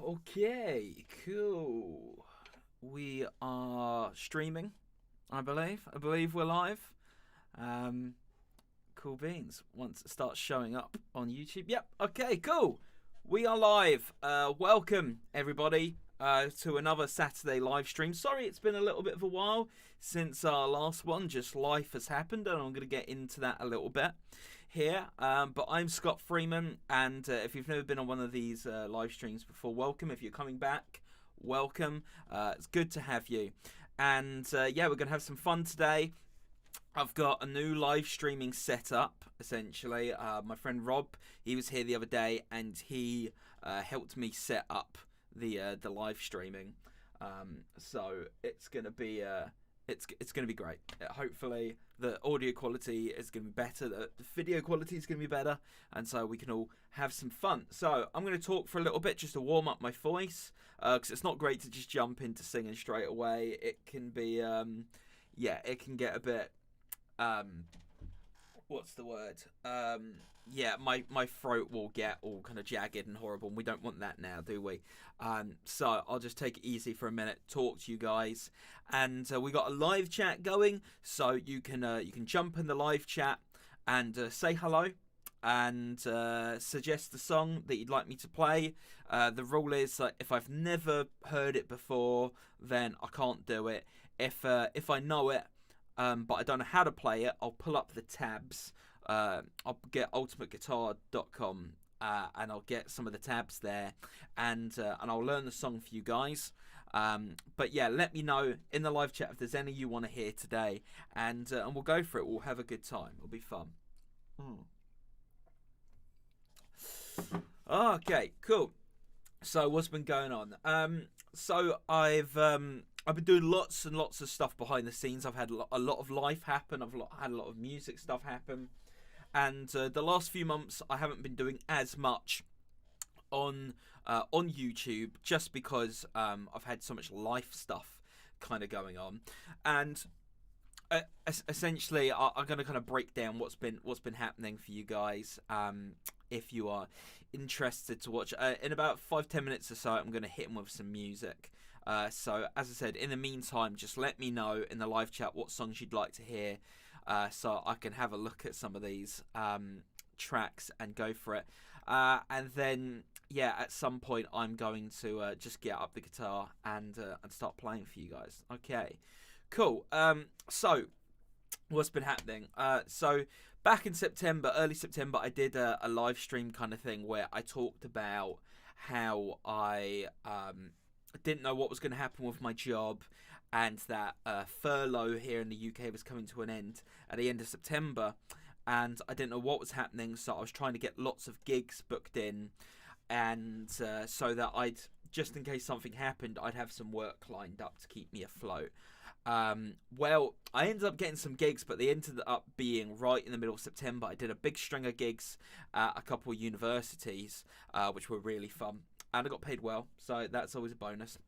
Okay, cool. We are streaming, I believe. I believe we're live. Um, cool beans. Once it starts showing up on YouTube. Yep, okay, cool. We are live. Welcome, everybody, to another Saturday live stream. Sorry it's been a little bit of a while since our last one. Just life has happened, and I'm going to get into that a little bit here. But I'm Scott Freeman, and if you've never been on one of these live streams before, welcome. If you're coming back, welcome. It's good to have you. And yeah, we're going to have some fun today. I've got a new live streaming setup, essentially. My friend Rob, he was here the other day, and he helped me set up the live streaming. So it's gonna be it's gonna be great. Hopefully the audio quality is gonna be better, the video quality is gonna be better, and so we can all have some fun. So I'm gonna talk for a little bit just to warm up my voice, because it's not great to just jump into singing straight away. It can be it can get a bit what's the word? My throat will get all kind of jagged and horrible, and we don't want that now, do we? So I'll just take it easy for a minute, talk to you guys, and we got a live chat going, so you can jump in the live chat and say hello and suggest the song that you'd like me to play. The rule is that if I've never heard it before, then I can't do it. If I know it, but I don't know how to play it, I'll pull up the tabs. I'll get ultimateguitar.com and I'll get some of the tabs there, and I'll learn the song for you guys. But yeah, let me know in the live chat if there's any you want to hear today, and we'll go for it. We'll have a good time. It'll be fun. Okay, cool. So what's been going on? So I've been doing lots and lots of stuff behind the scenes. I've had a lot of life happen. I've had a lot of music stuff happen. And the last few months, I haven't been doing as much on YouTube, just because I've had so much life stuff kind of going on. And essentially, I'm going to kind of break down what's been happening for you guys. If you are interested to watch, in about 5-10 minutes or so, I'm going to hit them with some music. So as I said, in the meantime, just let me know in the live chat what songs you'd like to hear, so I can have a look at some of these tracks and go for it. And then, yeah, at some point I'm going to just get up the guitar and start playing for you guys. Okay, cool. So what's been happening? So back in September, early September, I did a live stream kind of thing where I talked about how I didn't know what was going to happen with my job, and that furlough here in the UK was coming to an end at the end of September, and I didn't know what was happening, so I was trying to get lots of gigs booked in, and so that I'd, just in case something happened, I'd have some work lined up to keep me afloat. Well, I ended up getting some gigs, but they ended up being right in the middle of September. I did a big string of gigs at a couple of universities, which were really fun. And I got paid well, so that's always a bonus.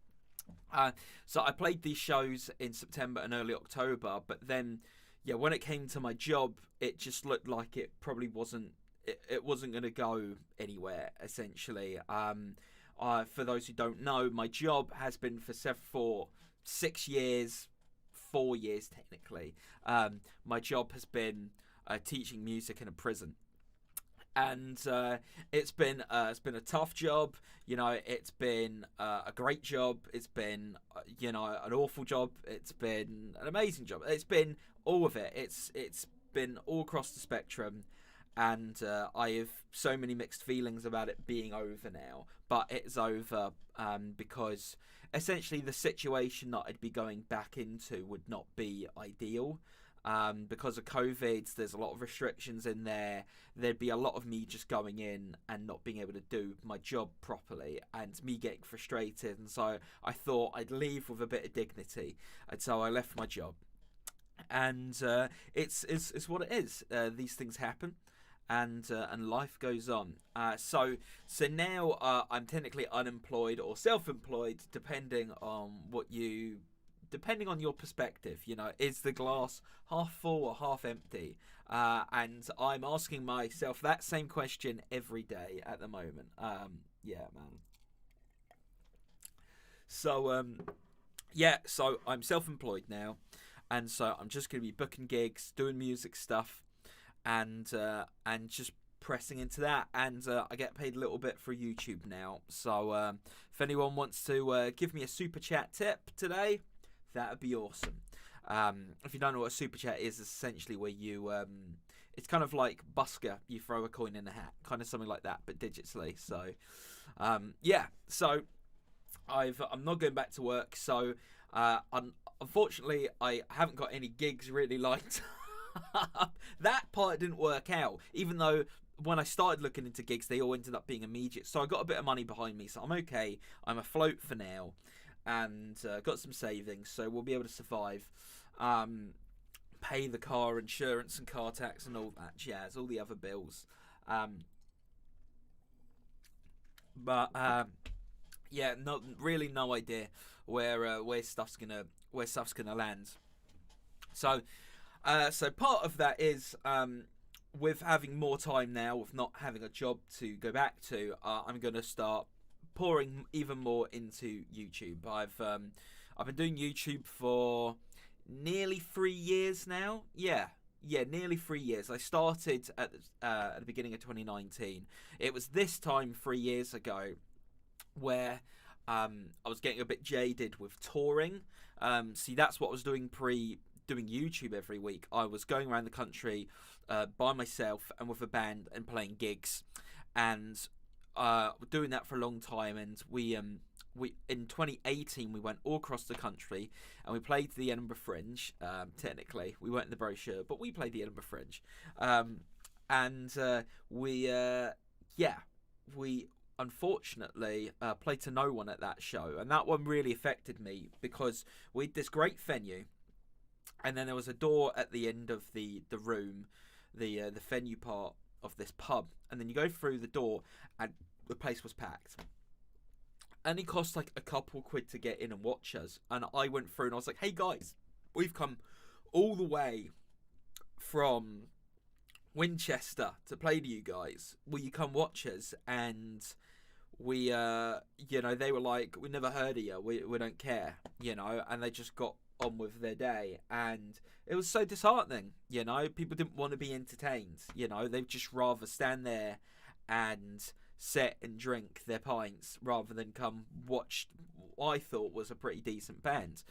So I played these shows in September and early October, but then, yeah, when it came to my job, it just looked like it probably wasn't. It wasn't going to go anywhere. Essentially, for those who don't know, my job has been for 6 years, 4 years technically. My job has been teaching music in a prison. And it's been a tough job, you know. It's been a great job. It's been an awful job. It's been an amazing job. It's been all of it. It's been all across the spectrum, and I have so many mixed feelings about it being over now. But it's over because essentially the situation that I'd be going back into would not be ideal. Because of COVID, there's a lot of restrictions in there. There'd be a lot of me just going in and not being able to do my job properly, and me getting frustrated. And so I thought I'd leave with a bit of dignity, and so I left my job. And it's what it is. These things happen, and life goes on. So now I'm technically unemployed or self-employed, depending on your perspective. You know, is the glass half full or half empty? And I'm asking myself that same question every day at the moment. Yeah, man. So yeah, so I'm self-employed now, and so I'm just gonna be booking gigs, doing music stuff, and just pressing into that. And I get paid a little bit for YouTube now. So if anyone wants to give me a super chat tip today, that would be awesome. If you don't know what a super chat is, it's essentially where you it's kind of like busker, you throw a coin in a hat, kind of something like that, but digitally. So yeah, so I'm not going back to work, so unfortunately I haven't got any gigs really lined up. That part didn't work out, even though when I started looking into gigs, they all ended up being immediate. So I got a bit of money behind me, so I'm okay. I'm afloat for now, and got some savings, so we'll be able to survive. Pay the car insurance and car tax and all that jazz, all the other bills. But yeah, no idea where stuff's gonna land. So so part of that is with having more time now, with not having a job to go back to, I'm gonna start pouring even more into YouTube. I've been doing YouTube for nearly 3 years now. Yeah, nearly 3 years. I started at the beginning of 2019. It was this time 3 years ago where I was getting a bit jaded with touring. See, that's what I was doing doing YouTube every week. I was going around the country by myself and with a band and playing gigs, and doing that for a long time. And we in 2018 we went all across the country and we played the Edinburgh Fringe. Technically, we weren't in the brochure, but we played the Edinburgh Fringe, and we unfortunately played to no one at that show, and that one really affected me because we had this great venue, and then there was a door at the end of the room, the venue part of this pub, and then you go through the door and the place was packed. And it cost like a couple quid to get in and watch us. And I went through and I was like, hey guys, we've come all the way from Winchester to play to you guys. Will you come watch us? And we, they were like, we never heard of you. We don't care, and they just got on with their day. And it was so disheartening, people didn't want to be entertained, they'd just rather stand there and sit and drink their pints rather than come watch what I thought was a pretty decent band.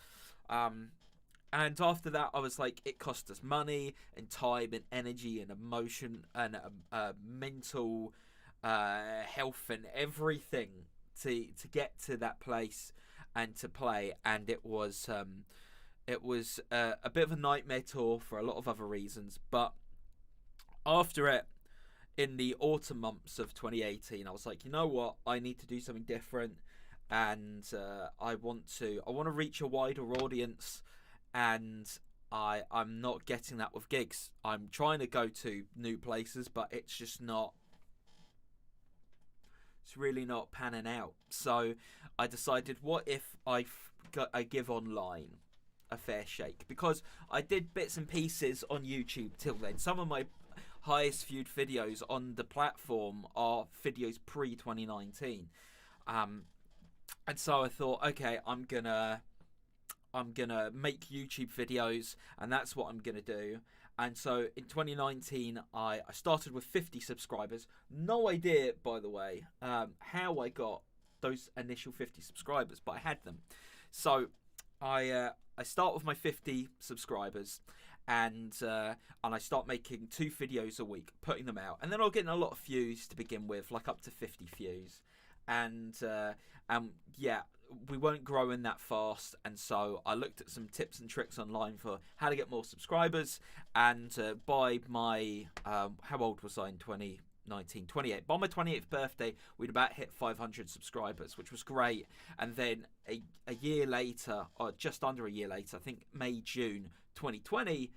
And after that, I was like, it cost us money and time and energy and emotion and mental health and everything to get to that place and to play. And it was a bit of a nightmare tour for a lot of other reasons. But after it, in the autumn months of 2018, I was like, you know what? I need to do something different, and I want to reach a wider audience, and I'm not getting that with gigs. I'm trying to go to new places, but it's just not. It's really not panning out. So I decided, what if I give online a fair shake? Because I did bits and pieces on YouTube till then. Some of my highest viewed videos on the platform are videos pre-2019, and so I thought, okay, I'm gonna make YouTube videos, and that's what I'm gonna do. And so in 2019 I started with 50 subscribers. No idea, by the way, how I got those initial 50 subscribers, but I had them. So I start with my 50 subscribers, and I start making 2 videos a week, putting them out, and then I'll get a lot of views to begin with, like up to 50 views, and yeah, we weren't growing that fast, and so I looked at some tips and tricks online for how to get more subscribers, and by my how old was I in 2019? 28. By my 28th birthday, we'd about hit 500 subscribers, which was great. And then a year later, or just under a year later, I think June 2020,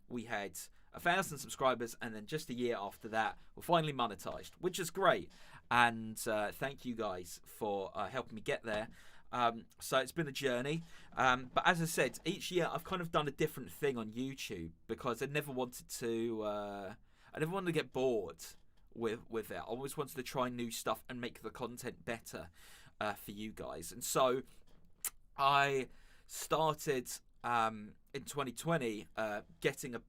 we had 1,000 subscribers, and then just a year after that, we're finally monetized, which is great. And thank you guys for helping me get there. So it's been a journey, but as I said, each year I've kind of done a different thing on YouTube, because I never wanted to get bored with it. I always wanted to try new stuff and make the content better for you guys. And so I started in 2020 getting a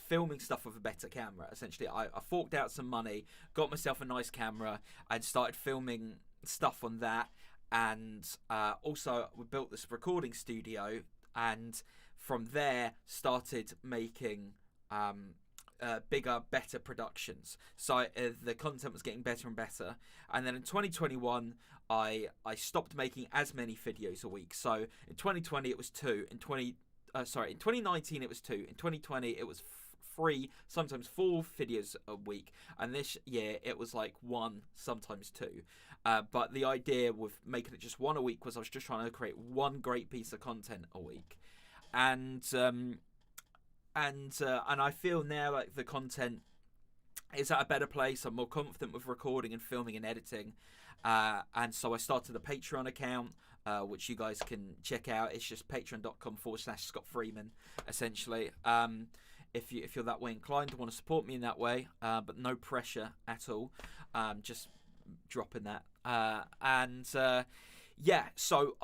filming stuff with a better camera. Essentially, I forked out some money, got myself a nice camera, and started filming stuff on that. And also, we built this recording studio, and from there started making bigger, better productions. So the content was getting better and better. And then in 2021, I stopped making as many videos a week. So in 2020 it was 2. In 2019 it was 2. In 2020 it was 3, sometimes 4 videos a week. And this year it was like 1, sometimes 2. But the idea with making it just 1 a week was I was just trying to create one great piece of content a week. And I feel now like the content is at a better place. I'm more confident with recording and filming and editing, and so I started a Patreon account, which you guys can check out. It's just patreon.com/Scott Freeman, essentially. If you're that way inclined to want to support me in that way, but no pressure at all, just dropping that. Yeah, so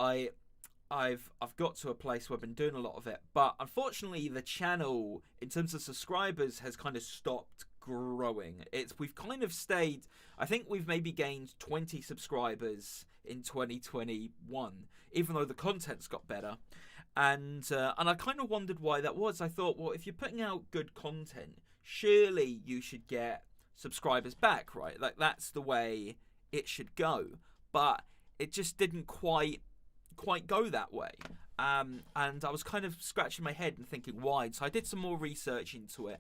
I've got to a place where I've been doing a lot of it, but unfortunately the channel in terms of subscribers has kind of stopped growing. We've kind of stayed, I think we've maybe gained 20 subscribers in 2021, even though the content's got better. And I kind of wondered why that was. I thought, well, if you're putting out good content, surely you should get subscribers back, right? Like, that's the way it should go. But it just didn't quite go that way. And I was kind of scratching my head and thinking why. So I did some more research into it.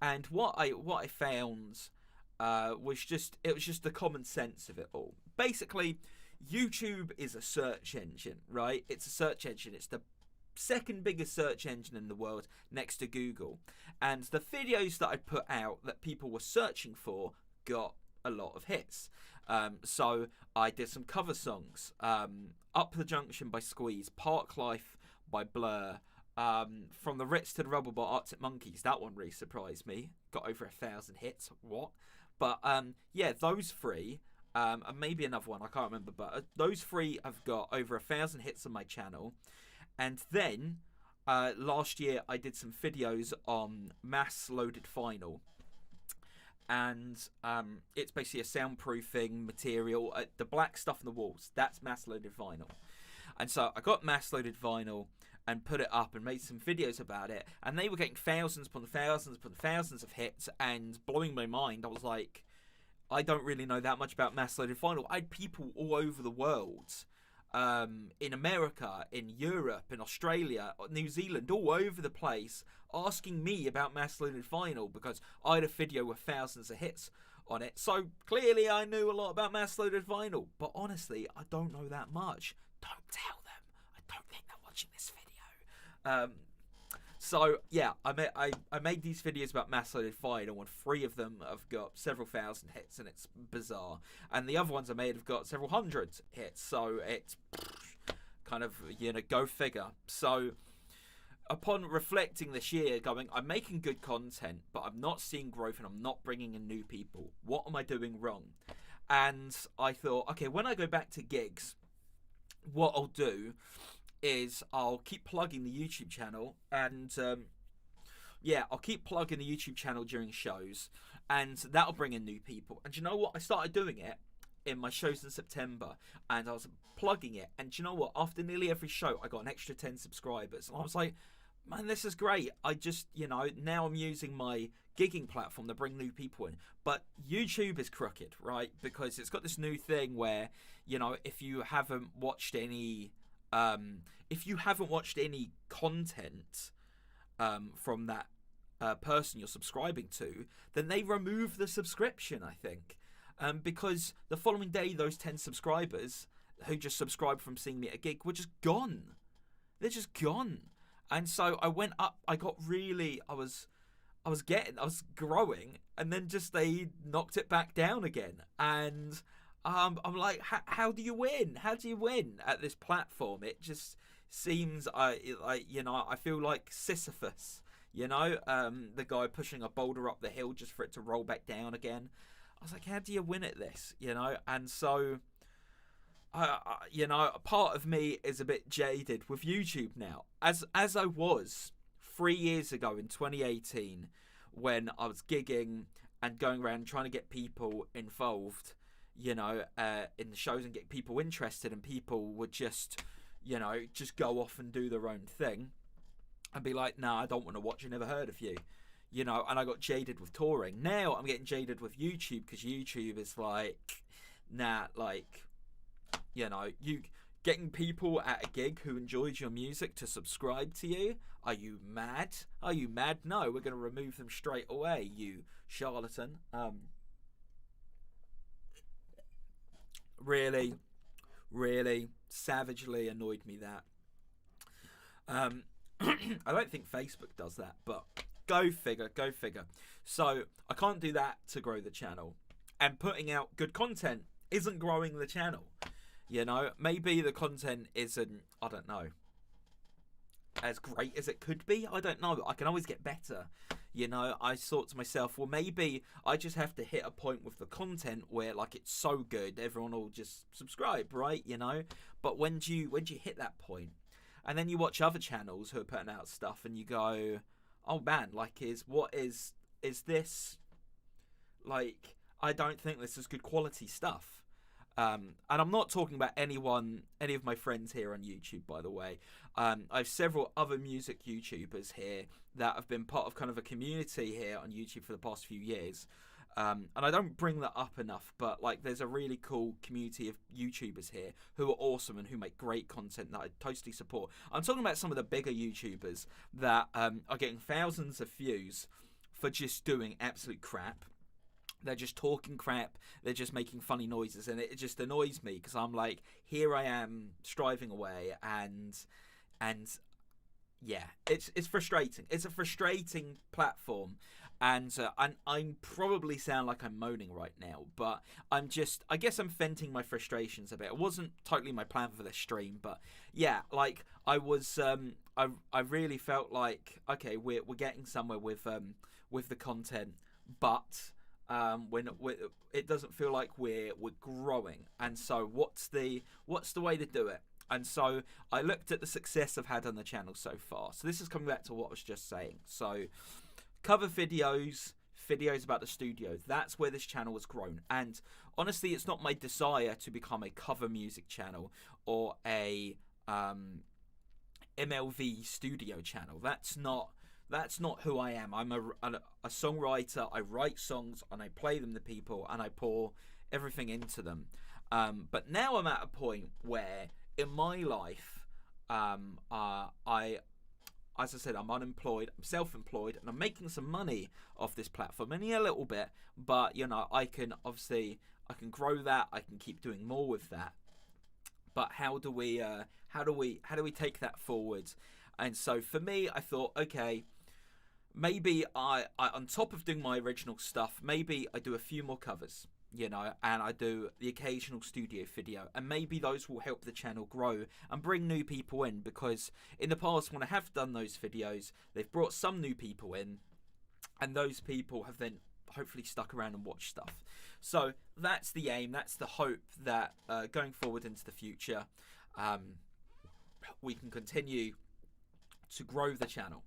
And what I found was just the common sense of it all. Basically, YouTube is a search engine, right? It's a search engine. It's the second biggest search engine in the world next to Google. And the videos that I put out that people were searching for got a lot of hits. So I did some cover songs. Up the Junction by Squeeze, Park Life by Blur, From the Ritz to the Rubble by Arctic Monkeys. That one really surprised me. Got over 1,000 hits. What? But yeah, those 3, and maybe another one, I can't remember, but those 3 have got over 1,000 hits on my channel. And then last year I did some videos on mass loaded vinyl. And it's basically a soundproofing material. The black stuff on the walls, that's mass-loaded vinyl. And so I got mass-loaded vinyl and put it up and made some videos about it. And they were getting thousands upon thousands upon thousands of hits and blowing my mind. I was like, I don't really know that much about mass-loaded vinyl. I had people all over the world, in America, in Europe, in Australia, New Zealand, all over the place, asking me about mass-loaded vinyl because I had a video with thousands of hits on it. So clearly I knew a lot about mass-loaded vinyl, but honestly, I don't know that much. Don't tell them. I don't think they're watching this video. So yeah, I made these videos about mass-loaded vinyl, and 3 of them have got several thousand hits, and it's bizarre. And the other ones I made have got several hundred hits, so it's kind of, go figure. So upon reflecting this year, going, I'm making good content, but I'm not seeing growth and I'm not bringing in new people. What am I doing wrong? And I thought, okay, when I go back to gigs, what I'll do is I'll keep plugging the YouTube channel, and yeah, I'll keep plugging the YouTube channel during shows, and that'll bring in new people. And you know what? I started doing it in my shows in September, and I was plugging it, and you know what? After nearly every show, I got an extra 10 subscribers, and I was like, man, this is great. I just, now I'm using my gigging platform to bring new people in. But YouTube is crooked, right? Because it's got this new thing where, if you haven't watched any content from that person you're subscribing to, then they remove the subscription, I think. Because the following day, those 10 subscribers who just subscribed from seeing me at a gig were just gone. They're just gone. And so I went up, I was growing, and then just they knocked it back down again. And I'm like, how do you win? How do you win at this platform? It just seems, I feel like Sisyphus, the guy pushing a boulder up the hill just for it to roll back down again. I was like, how do you win at this? And so you know, part of me is a bit jaded with YouTube now, as I was 3 years ago in 2018 when I was gigging and going around trying to get people involved, you know, in the shows and get people interested, and people would just, you know, just go off and do their own thing and be like, "No, I don't want to watch. I never heard of you." You know, and I got jaded with touring. Now I'm getting jaded with YouTube because YouTube is like, nah, like, you know, you getting people at a gig who enjoys your music to subscribe to you. Are you mad? Are you mad? No, we're going to remove them straight away, you charlatan. Really, really savagely annoyed me that. I don't think Facebook does that, but go figure, go figure. So I can't do that to grow the channel, and putting out good content isn't growing the channel. You know, maybe the content isn't, I don't know, as great as it could be. I don't know. I can always get better. You know, I thought to myself, well, maybe I just have to hit a point with the content where, like, it's so good, everyone will just subscribe, right? You know, but when do you hit that point? And then you watch other channels who are putting out stuff, and you go, oh man, like, is this, like, I don't think this is good quality stuff. And I'm not talking about any of my friends here on YouTube, by the way. I have several other music YouTubers here that have been part of kind of a community here on YouTube for the past few years. And I don't bring that up enough, but like, there's a really cool community of YouTubers here who are awesome and who make great content that I totally support. I'm talking about some of the bigger YouTubers that are getting thousands of views for just doing absolute crap. They're just talking crap. They're just making funny noises, and it just annoys me because I'm like, here I am striving away, and yeah, it's frustrating. It's a frustrating platform, and I'm probably sound like I'm moaning right now, but I guess I'm venting my frustrations a bit. It wasn't totally my plan for this stream, but yeah, like I was, I really felt like, okay, we're getting somewhere with the content, but when it doesn't feel like we're growing. And so what's the way to do it? And so I looked at the success I've had on the channel so far. So this is coming back to what I was just saying. So cover videos about the studio, that's where this channel has grown. And honestly, it's not my desire to become a cover music channel or a MLV studio channel. That's not who I am. I'm a songwriter. I write songs and I play them to people and I pour everything into them. But now I'm at a point where in my life, as I said, I'm unemployed, I'm self-employed, and I'm making some money off this platform, only a little bit, but you know, I can grow that, I can keep doing more with that. But how do we take that forward? And so for me, I thought, okay, maybe I on top of doing my original stuff, maybe I do a few more covers, you know, and I do the occasional studio video, and maybe those will help the channel grow and bring new people in, because in the past when I have done those videos, they've brought some new people in, and those people have then hopefully stuck around and watched stuff. So that's the aim, that's the hope, that going forward into the future, we can continue to grow the channel,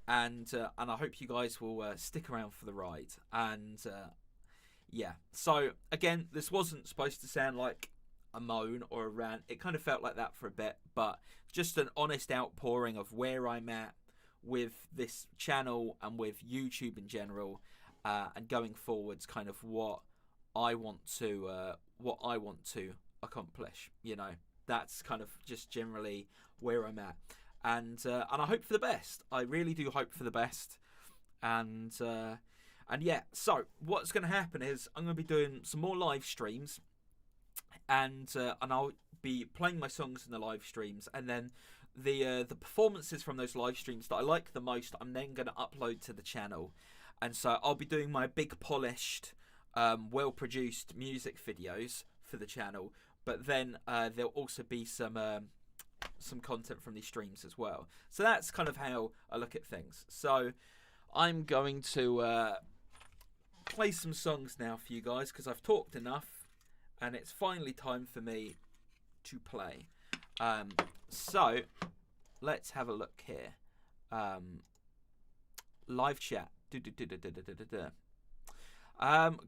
and I hope you guys will stick around for the ride. And yeah, so again, this wasn't supposed to sound like a moan or a rant. It kind of felt like that for a bit, but just an honest outpouring of where I'm at with this channel and with YouTube in general, and going forwards, kind of what I want to accomplish. You know, that's kind of just generally where I'm at. And I hope for the best. I really do hope for the best. And yeah, so what's going to happen is I'm going to be doing some more live streams, and I'll be playing my songs in the live streams, and then the performances from those live streams that I like the most, I'm then going to upload to the channel. And so I'll be doing my big polished, well-produced music videos for the channel, but then there'll also be some content from these streams as well. So that's kind of how I look at things. So I'm going to play some songs now for you guys, because I've talked enough, and it's finally time for me to play. So let's have a look here. Live chat.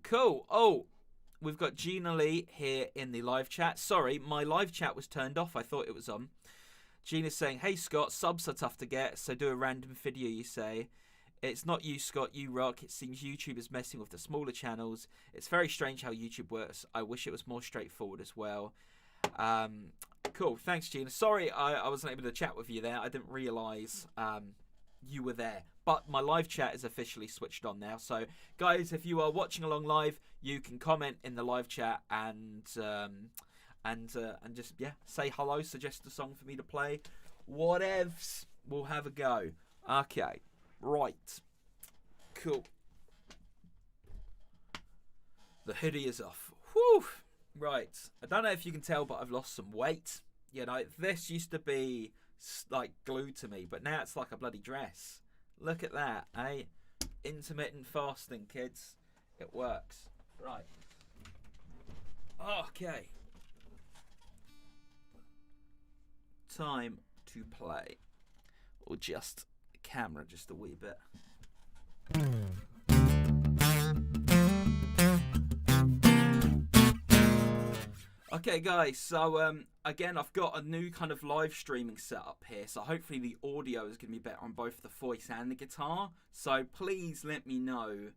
Cool. Oh, we've got Gina Lee here in the live chat. Sorry, my live chat was turned off. I thought it was on. Gina's saying, hey Scott, subs are tough to get, so do a random video, you say. It's not you, Scott, you rock. It seems YouTube is messing with the smaller channels. It's very strange how YouTube works. I wish it was more straightforward as well. Cool, thanks Gina. Sorry I wasn't able to chat with you there. I didn't realise you were there. But my live chat is officially switched on now. So guys, if you are watching along live, you can comment in the live chat and just, yeah, say hello, suggest a song for me to play. Whatevs. We'll have a go. Okay. Right. Cool. The hoodie is off. Whew. Right. I don't know if you can tell, but I've lost some weight. You know, this used to be like glued to me, but now it's like a bloody dress. Look at that, eh? Intermittent fasting, kids. It works. Right. Okay. Time to play. Or just camera just a wee bit. Okay guys, so again I've got a new kind of live streaming setup here, so hopefully the audio is going to be better on both the voice and the guitar, so please let me know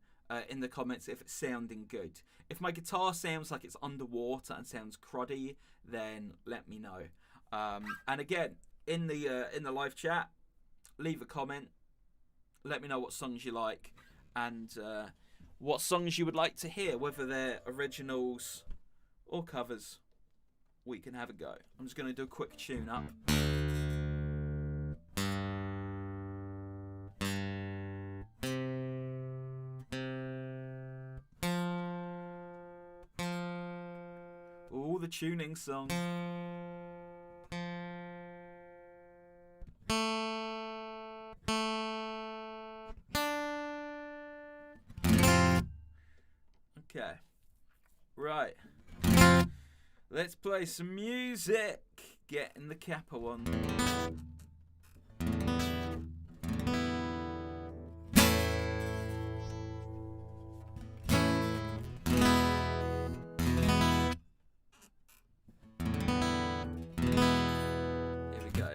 in the comments if it's sounding good. If my guitar sounds like it's underwater and sounds cruddy, then let me know. And again, in the live chat, leave a comment. Let me know what songs you like and what songs you would like to hear, whether they're originals or covers. We can have a go. I'm just going to do a quick tune up. All the tuning songs. Okay, right, let's play some music. Getting the Kappa one. Here we go.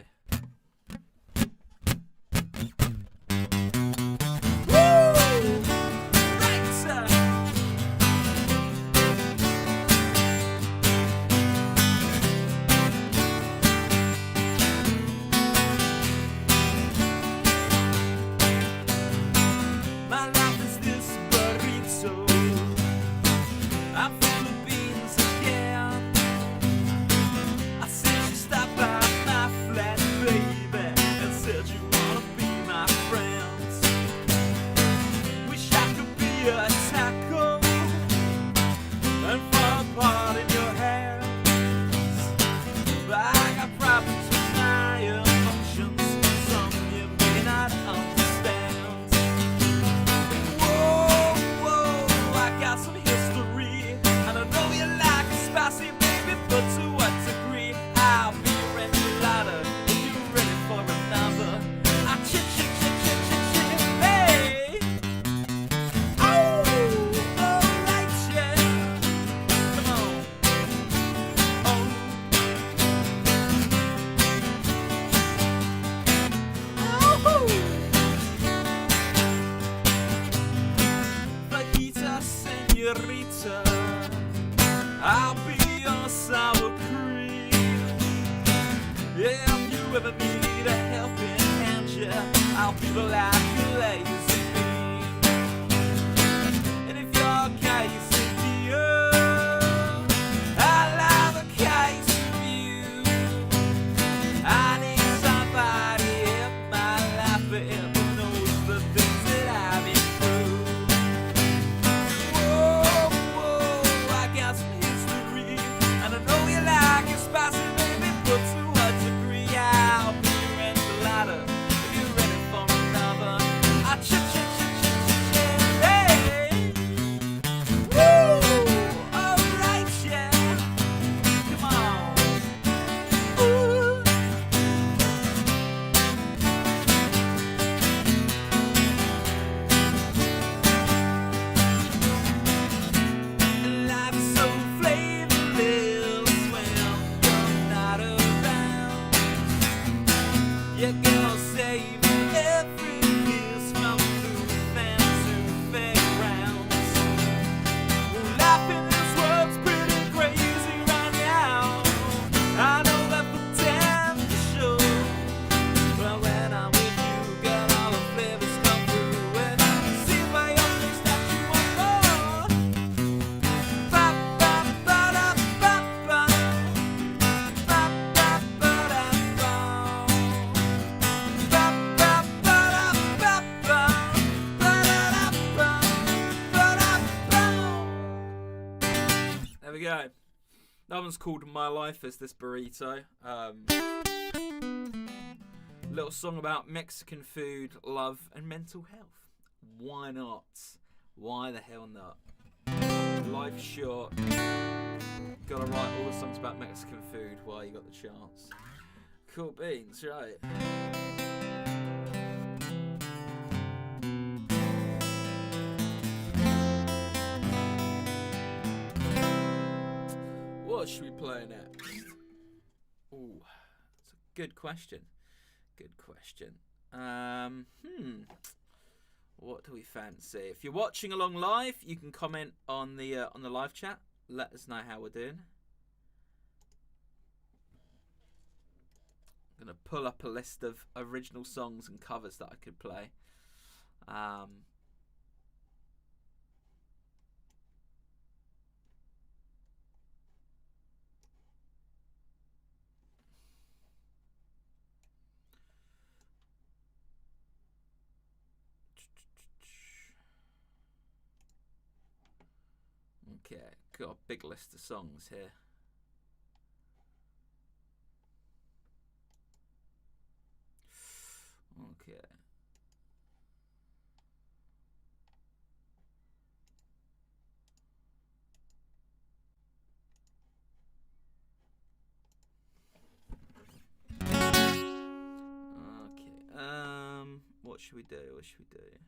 I'll be your sour cream. Yeah, if you ever need a helping hand, yeah, I'll be the like a lazy bean. And if your case is you, I'll have a case of you. I need somebody in my life that ever knows the things that I've been through. Whoa, whoa, I got some history, and I know you like it spicy, baby, but to what degree? I'll be your enchilada if you're ready for another. That one's called My Life as This Burrito. Little song about Mexican food, love, and mental health. Why not? Why the hell not? Life's short. Gotta write all the songs about Mexican food while you got the chance. Cool beans, right? What should we play next? Ooh, that's a good question. Good question. What do we fancy? If you're watching along live, you can comment on the live chat. Let us know how we're doing. I'm gonna pull up a list of original songs and covers that I could play. Okay, got a big list of songs here. Okay. What should we do? What should we do?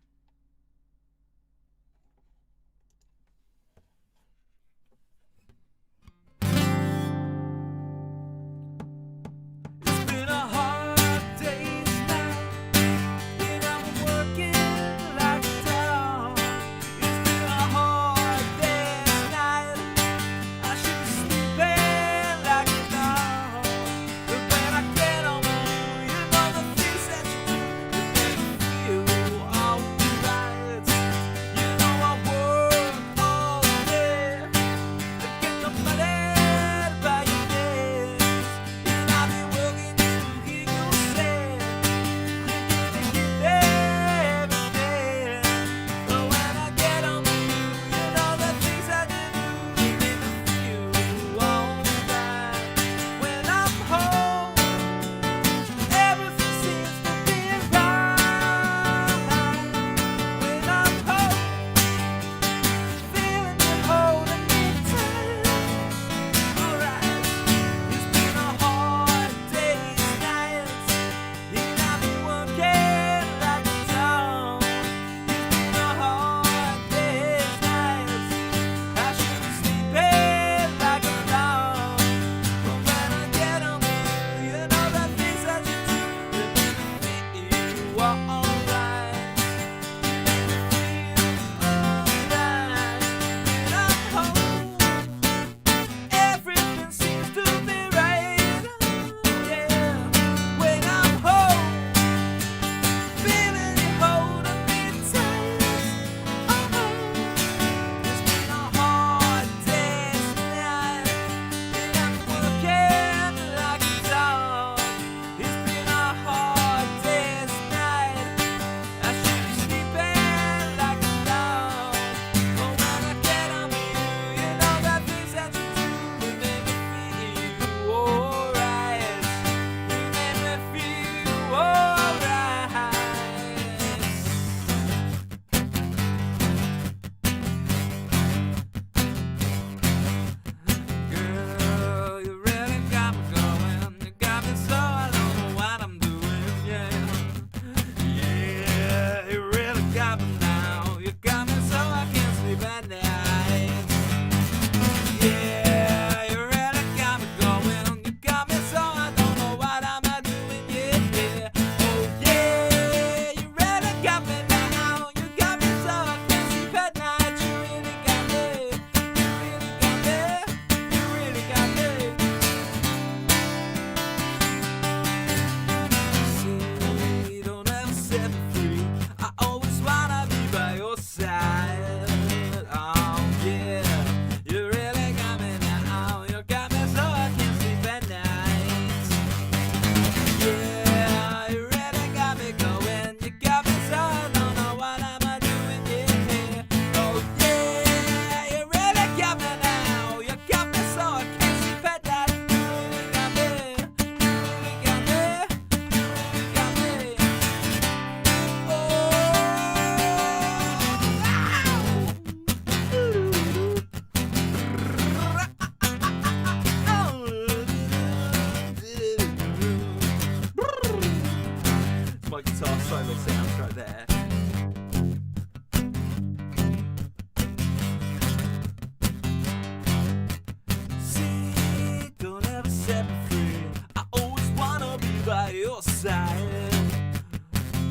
inside.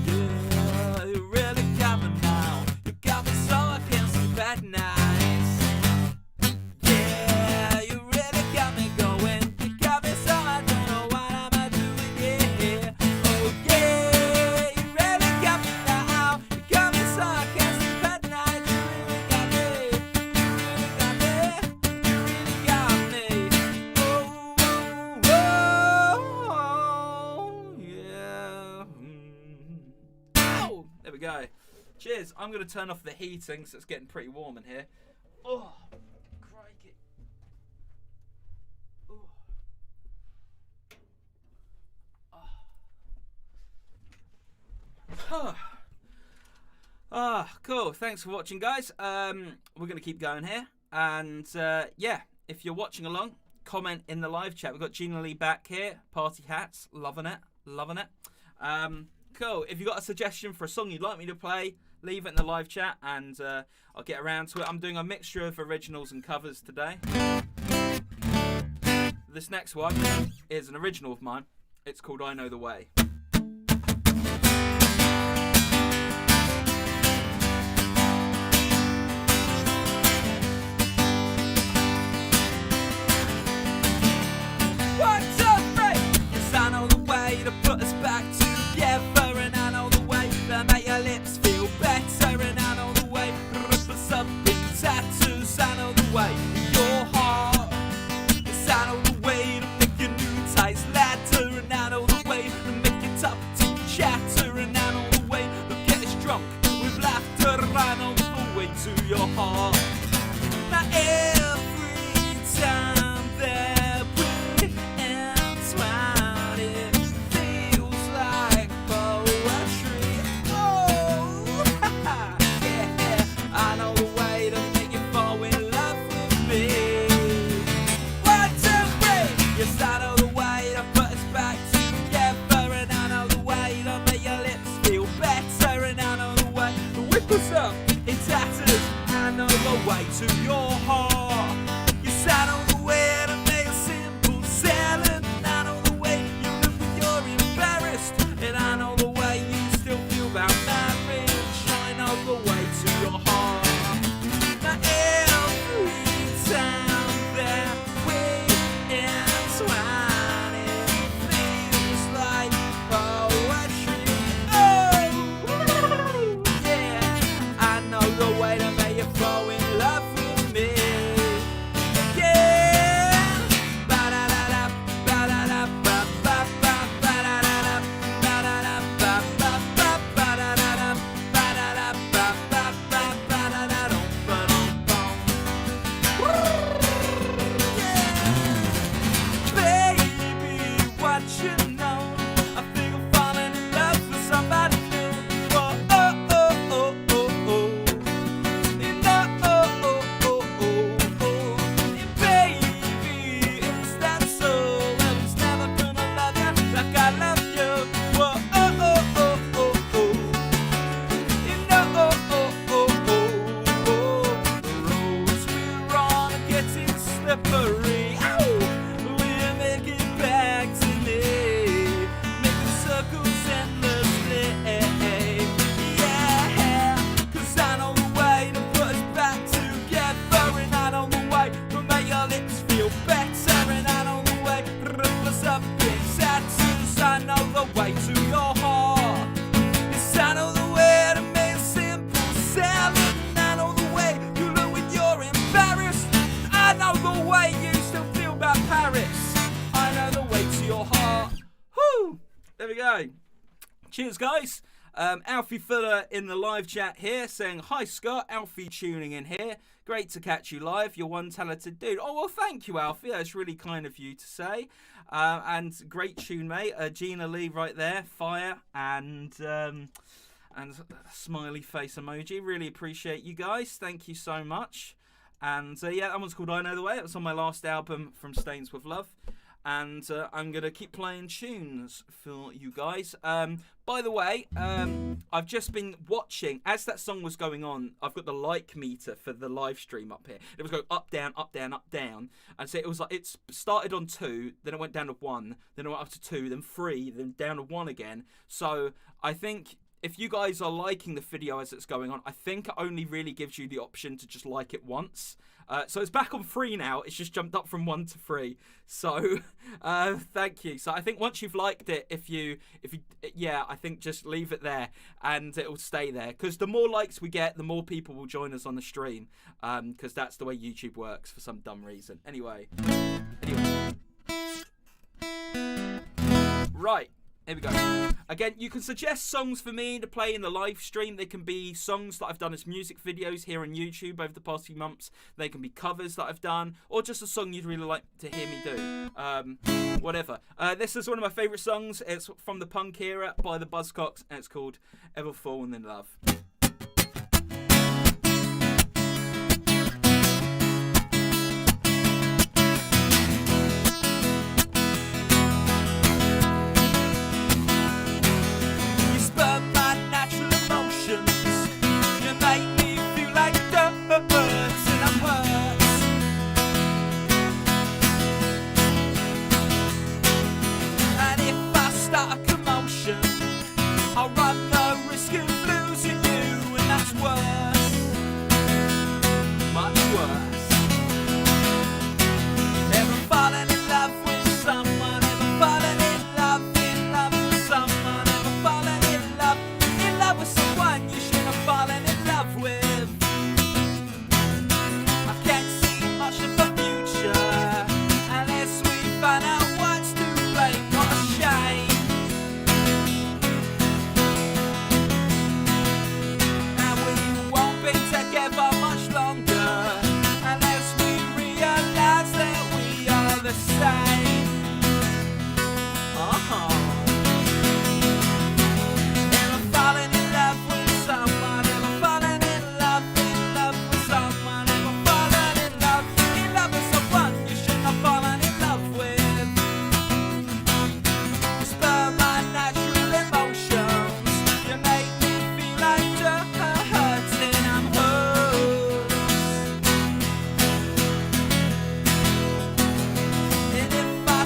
Yeah, you really got me now. You got me so I can't sleep at night. Yeah, you really got me going. You got me so I don't know what I'm doing. Yeah, oh yeah, you really got me now. You got me so I can't sleep at night. You really got me. You really got me. You really got me. Oh, yeah. Ow! There we go. Cheers. I'm going to turn off the heating so it's getting pretty warm in here. Oh, crikey. Oh. Cool. Thanks for watching, guys. We're going to keep going here. And, yeah, if you're watching along, comment in the live chat. We've got Gina Lee back here. Party hats. Loving it. Loving it. Cool. If you've got a suggestion for a song you'd like me to play, leave it in the live chat and I'll get around to it. I'm doing a mixture of originals and covers today. This next one is an original of mine. It's called I Know the Way. What's up, right? Yes, I know the way to put us back together, and I know the way to make your lips feel better, and I know the way to rip us up in tattoos. I know the way to your heart. Yes, I know the way to make your new ties ladder, and I know the way to make your top teeth chatter, and I know the way to get us drunk with laughter. I know the way to your heart. Now every time that we entwine, it feels like poetry. Oh, yeah, I know the way to make you fall in love with me. 1, 2, 3. Yes, I know the way to put us back together, and I know the way to make your lips feel better, and I know the way to whip us up in tatters. I know the way to your heart. Yes, I know the way to make a simple salad. I know the way you look when you're embarrassed, and I know the way you still feel about marriage. I know the way to your heart. Now every time that we entwine, it feels like poetry. Oh, yeah, I know the way to make you fall in love with me. Yeah. Ba-da-da-da, ba-da-da, ba-ba-ba, ba-da-da-da, ba-da-da, ba-ba-ba, ba-da-da-da, ba-da-da, ba-ba-ba, ba-da-da-dum, ba-dum-bum. Yeah. Baby, what you know? I think I'm falling in love with somebody new. Oh, oh, oh, oh, oh, oh. You know, oh, oh, oh, oh, oh. Yeah, baby, is that so? Well, it's never gonna love you like I love you. Whoa, oh, oh, oh, oh, oh. You know, oh, oh, oh, oh, oh. The roads we're on are getting slippery. Ow! We're making back to me, making circles endlessly. Yeah, 'cause I know the way to put us back together, and I know the way to make your lips feel better, and I know the way to rip us up in tattoos. I know the way to your heart. Yes, I know the way to make a simple salad, and I know the way you look when you're embarrassed. I know the way you still feel about Paris. I know the way to your heart. Whew! There we go. Cheers, guys. Alfie Fuller in the live chat here saying, hi, Scott. Alfie tuning in here. Great to catch you live. You're one talented dude. Oh, well, thank you, Alfie. That's really kind of you to say. And great tune, mate. Gina Lee right there. Fire. And smiley face emoji. Really appreciate you guys. Thank you so much. And yeah, that one's called I Know the Way. It was on my last album, From Stains with Love. and I'm going to keep playing tunes for you guys. By the way, I've just been watching, as that song was going on, I've got the like meter for the live stream up here. It was going up, down, up, down, up, down. And so it was like, it started on 2, then it went down to 1, then it went up to 2, then 3, then down to 1 again. So I think if you guys are liking the video as it's going on, I think it only really gives you the option to just like it once. So it's back on 3 now. It's just jumped up from 1 to 3. So thank you. So I think once you've liked it, yeah, I think just leave it there and it will stay there. Because the more likes we get, the more people will join us on the stream. Because that's the way YouTube works for some dumb reason. Anyway. Right. Here we go. Again, you can suggest songs for me to play in the live stream. They can be songs that I've done as music videos here on YouTube over the past few months. They can be covers that I've done, or just a song you'd really like to hear me do. Whatever. This is one of my favourite songs. It's from the punk era by the Buzzcocks, and it's called Ever Fallen in Love. I'll run the risk of losing you, and that's worse, much worse. Ever fallen in love with someone? Ever fallen in love with someone? Ever fallen in love with someone you shouldn't have fallen in love with? I can't see much of the future unless we find out what's to blame. What a shame. Together much longer unless we realize that we are the same. Ever fallen in love with someone? Ever fallen in love with someone? Ever fallen in love with someone you shouldn't have fallen in love with? You spur my natural emotions. You make me feel like hurting.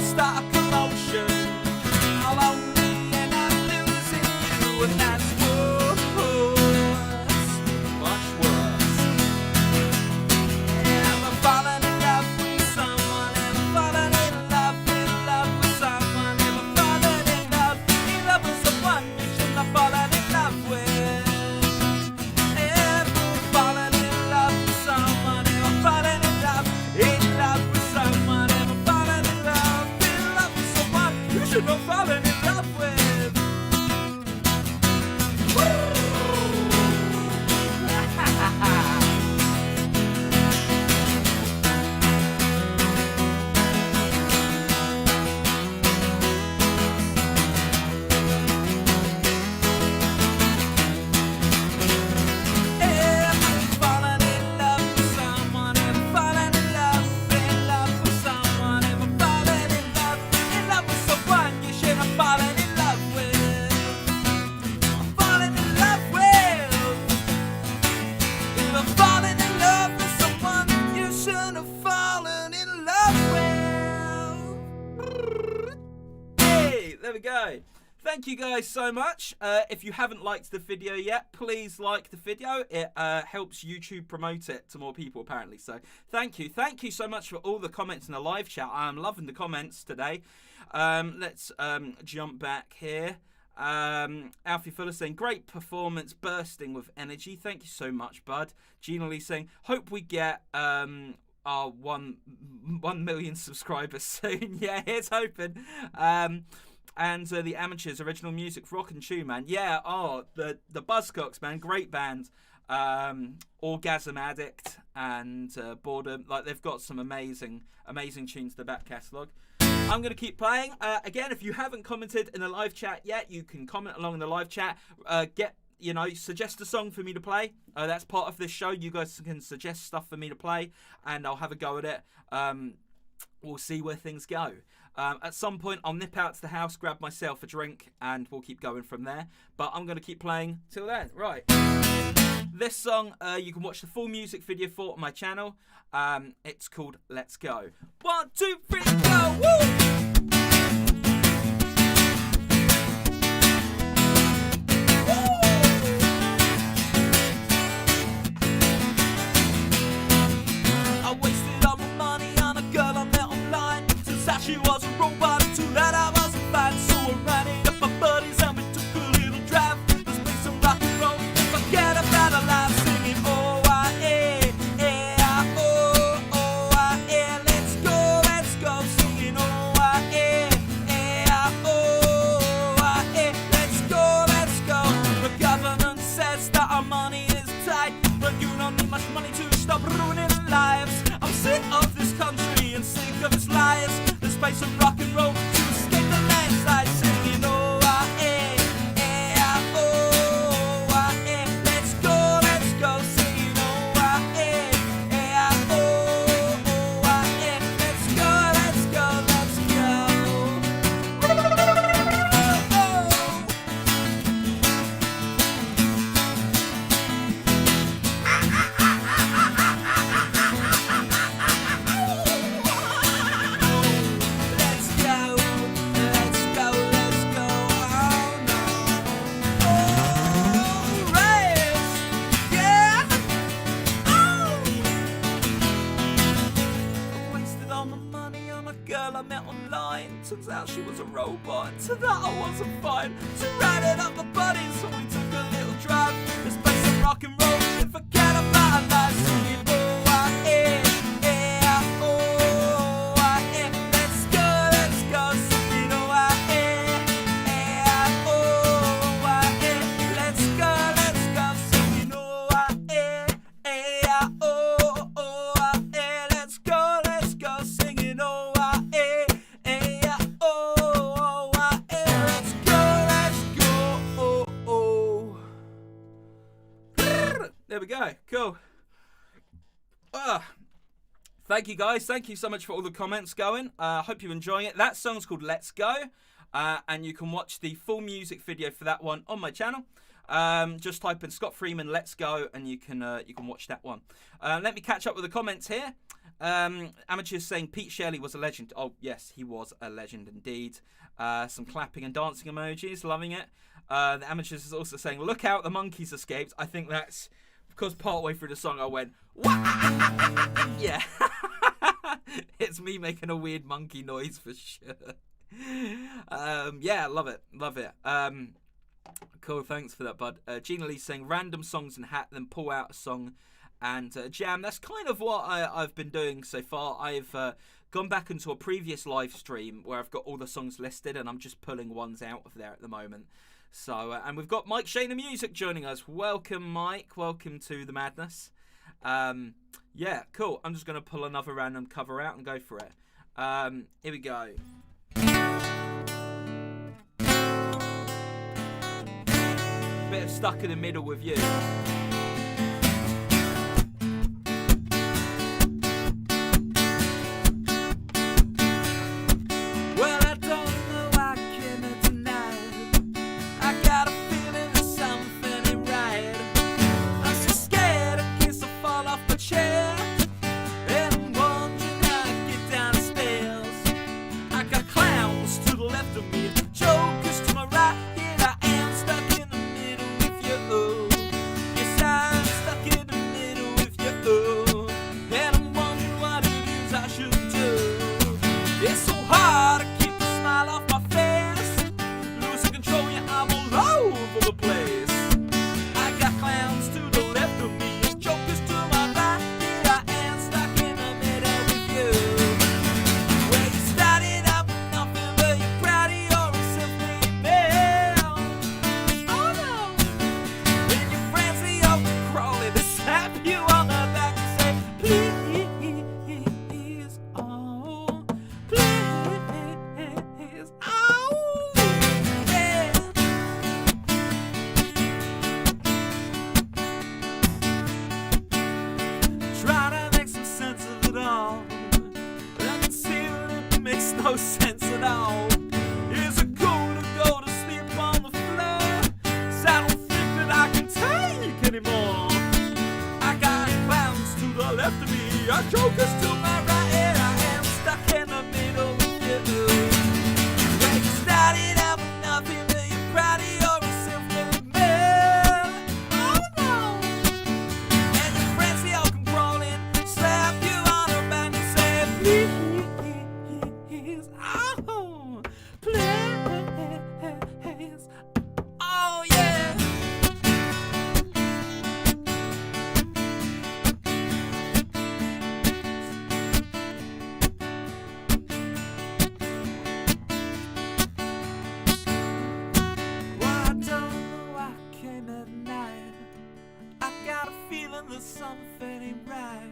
Start a commotion, I'll only end up losing you, and that's worse, much worse. Ever fallen in love with someone? Ever fallen in love with someone? Ever fallen in love with someone you shouldn't have fallen in love with? Ever fallen in love with someone? Ever fallen in love with someone? Ever fallen in love? You should have fallen in love with. There we go. Thank you guys so much. If you haven't liked the video yet, please like the video. It helps YouTube promote it to more people, apparently. So thank you. Thank you so much for all the comments in the live chat. I'm loving the comments today. Let's jump back here. Alfie Fuller saying, great performance, bursting with energy. Thank you so much, bud. Gina Lee saying, hope we get our 1 million subscribers soon. Yeah, here's hoping. And the Amateurs, original music, rock and tune, man. Yeah, the Buzzcocks, man, great band. Orgasm Addict and Boredom. Like, they've got some amazing tunes to the back catalogue. I'm going to keep playing. Again, if you haven't commented in the live chat yet, you can comment along in the live chat. Suggest a song for me to play. That's part of this show. You guys can suggest stuff for me to play, and I'll have a go at it. we'll see where things go. At some point, I'll nip out to the house, grab myself a drink, and we'll keep going from there. But I'm going to keep playing till then. Right. This song, you can watch the full music video for on my channel. It's called Let's Go. 1, 2, 3, go! Woo! She was a robot, too late I wasn't fine. So I ran it up my buddies and we took a little drive. Let's play some rock and roll and forget about our lives. Singing oh-ah-eh, oh-ah-eh. Let's go, singing oh-ah-eh, oh-ah-eh. Let's go. The government says that our money is tight, but you don't need much money to stop ruining lives. I'm sick of this country and sick of its lies. Play some rock and roll to escape the landslide, singing oh-ah-eh, oh-ah-eh. Let's go, singing oh-ah-eh, oh-ah-eh. Let's go. Girl I met online, turns out she was a robot. To that I wasn't fine. So ran it up my buddies, so we took a little drive. Let's play some rock and roll and forget about our lives. Singing oh-ah-eh, oh-ah-eh. Let's go, singing oh-ah-eh, oh-ah-eh. Let's go, singing oh-ah-eh, oh-ah-eh. Let's go, singing oh-ah-eh. There we go. Cool. Thank you guys. Thank you so much for all the comments going. Hope you're enjoying it. That song's called Let's Go. And you can watch the full music video for that one on my channel. Just type in Scott Freeman Let's Go and you can watch that one. Let me catch up with the comments here. Amateurs saying Pete Shelley was a legend. Oh yes, he was a legend indeed. Some clapping and dancing emojis, loving it. The Amateurs is also saying look out, the monkeys escaped. I think that's because partway through the song I went what? Yeah. It's me making a weird monkey noise for sure. Yeah, love it. Cool, thanks for that, bud. Gina Lee saying random songs and hat, then pull out a song and jam. That's kind of what I've been doing so far. I've gone back into a previous live stream where I've got all the songs listed and I'm just pulling ones out of there at the moment. So, and we've got Mike Shane of Music joining us. Welcome, Mike. Welcome to the madness. Yeah, cool. I'm just going to pull another random cover out and go for it. Here we go. Bit of Stuck in the Middle with You. Please, no sense at all. Is it cool to go to sleep on the floor? 'Cause I don't think that I can take anymore. I got clowns to the left of me, a jokers to my right, and I am stuck in the middle with you. When you started out with nothing, but you're proud of your self-made man. Oh no! And your friends they all come crawling, slap you on the back and say, please, oh, please, oh yeah. There's something ain't right.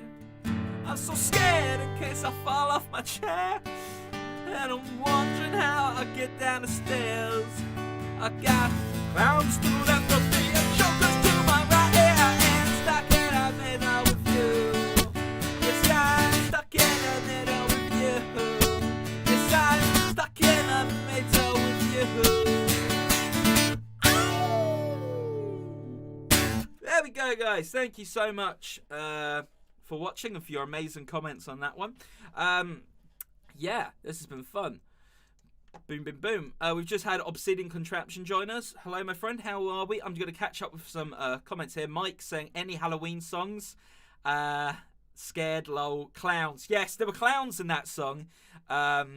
I'm so scared in case I fall off my chair, and I'm wondering how I get down the stairs. I got clowns to the left of me and jokers to my right. Yeah, I am stuck in the middle with you. Yes, I'm stuck in the middle with you. Yes, I'm stuck in the middle with you. There we go, guys. Thank you so much for watching and for your amazing comments on that one. Yeah, this has been fun. Boom, boom, boom. We've just had Obsidian Contraption join us. Hello, my friend. How are we? I'm going to catch up with some comments here. Mike saying, any Halloween songs? Scared, lol, clowns. Yes, there were clowns in that song. There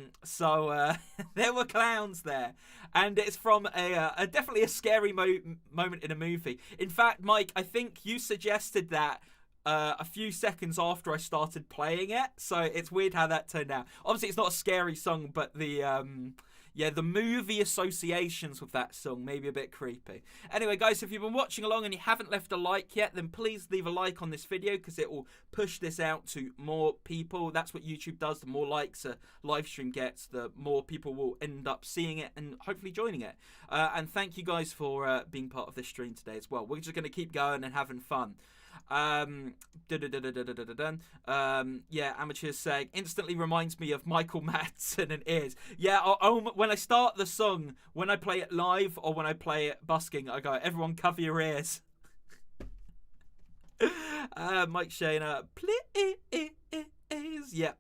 were clowns there. And it's from a definitely a scary moment in a movie. In fact, Mike, I think you suggested that a few seconds after I started playing it. So it's weird how that turned out. Obviously, it's not a scary song, but the movie associations with that song may be a bit creepy. Anyway, guys, if you've been watching along and you haven't left a like yet, then please leave a like on this video because it will push this out to more people. That's what YouTube does. The more likes a live stream gets, the more people will end up seeing it and hopefully joining it. And thank you guys for being part of this stream today as well. We're just going to keep going and having fun. Yeah, Amateur's saying instantly reminds me of Michael Madsen and Ears. Yeah, when I start the song, when I play it live or when I play it busking, I go, everyone cover your ears. Mike Shana, please. Yeah.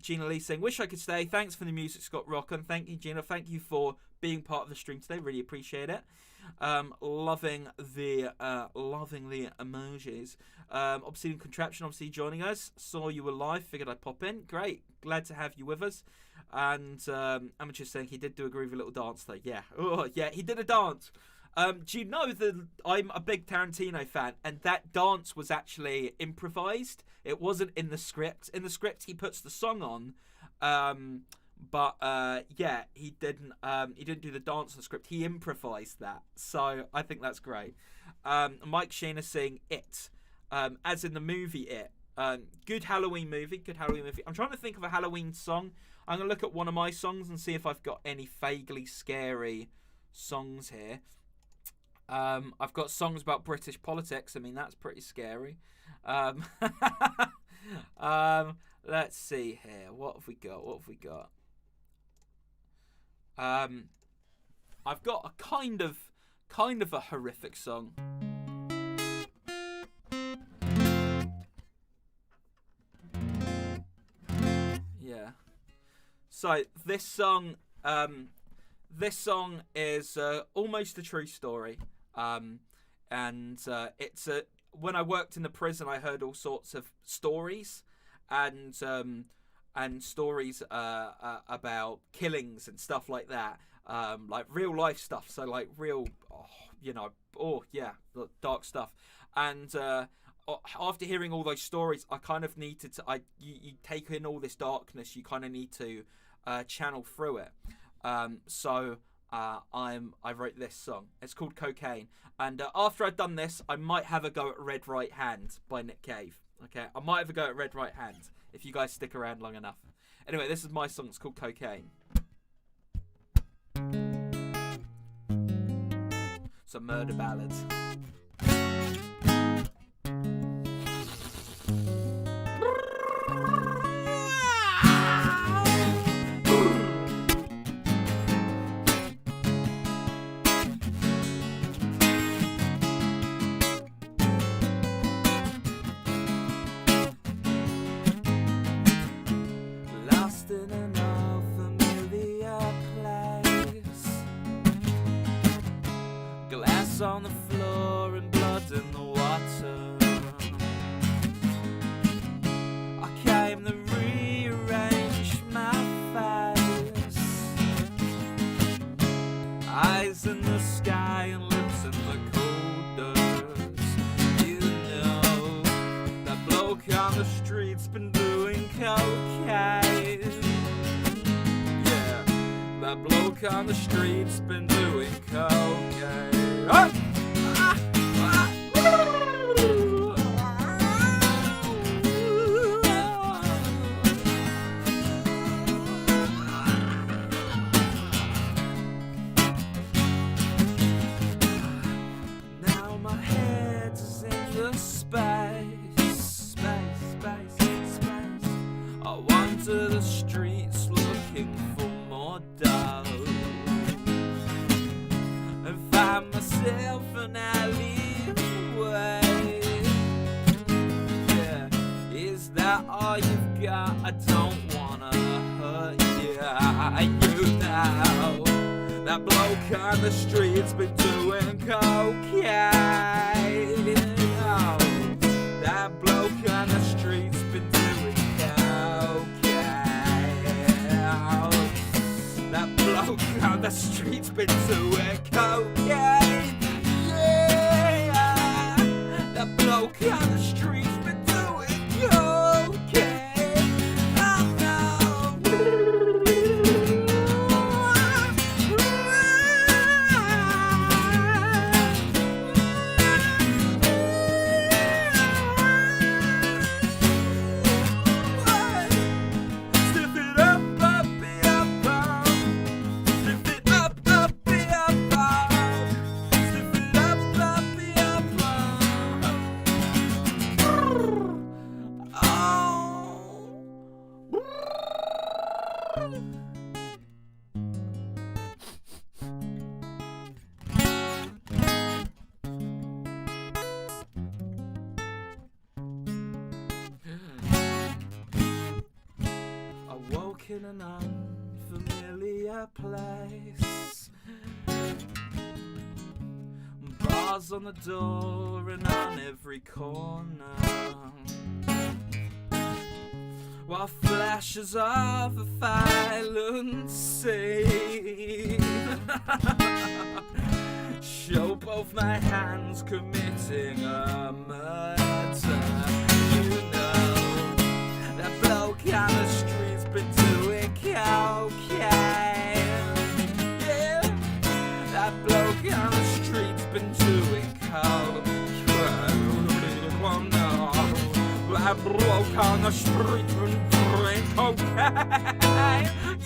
Gina Lee saying, wish I could stay. Thanks for the music, Scott Rockham. Thank you, Gina. Thank you for being part of the stream today. Really appreciate it. Loving the emojis. Obsidian Contraption obviously joining us. Saw you were live, figured I'd pop in. Great, glad to have you with us. And Amateur saying he did do a groovy little dance though. Yeah, oh yeah, he did a dance. Do you know that I'm a big Tarantino fan, and that dance was actually improvised. It wasn't in the script. In the script, he puts the song on. But yeah, he didn't do the dance in the script. He improvised that. So I think that's great. Mike Sheena saying It, as in the movie It. Good Halloween movie. I'm trying to think of a Halloween song. I'm going to look at one of my songs and see if I've got any vaguely scary songs here. I've got songs about British politics. I mean, that's pretty scary. Let's see here. What have we got? I've got a kind of a horrific song. Yeah. So this song is almost a true story. It's when I worked in the prison, I heard all sorts of stories, and stories about killings and stuff like that, like real life stuff. So like real, dark stuff. And after hearing all those stories, I kind of needed to. You take in all this darkness. You kind of need to channel through it. So I wrote this song. It's called Cocaine. And after I'd done this, I might have a go at Red Right Hand by Nick Cave. Okay, I might have a go at Red Right Hand if you guys stick around long enough. Anyway, this is my song. It's called Cocaine. It's a murder ballad. an old familiar place. Glass on the floor and blood in the water. I came to rearrange my face. Eyes in the sky and lips in the cold dirt. You know, that bloke on the street's been doing cocaine. Yeah, that bloke on the street's been doing cocaine. Ah! Now my head's in the space. I wander the streets looking for more dough, and find myself an alleyway. Yeah, is that all you've got? I don't wanna hurt you. You know, that bloke on the street's been doing cocaine. Oh, that bloke on the street's been doing cocaine. That bloke on the street's been doing cocaine. Yeah, that bloke on the street's been doing cocaine. Oh no. In an unfamiliar place, bars on the door and on every corner, while flashes of a violent scene show both my hands committing a murder. You know, that bloke on the street's been doing cocaine. Yeah, that bloke on the street's been doing cocaine. Oh no, that bloke on the street's been doing cocaine.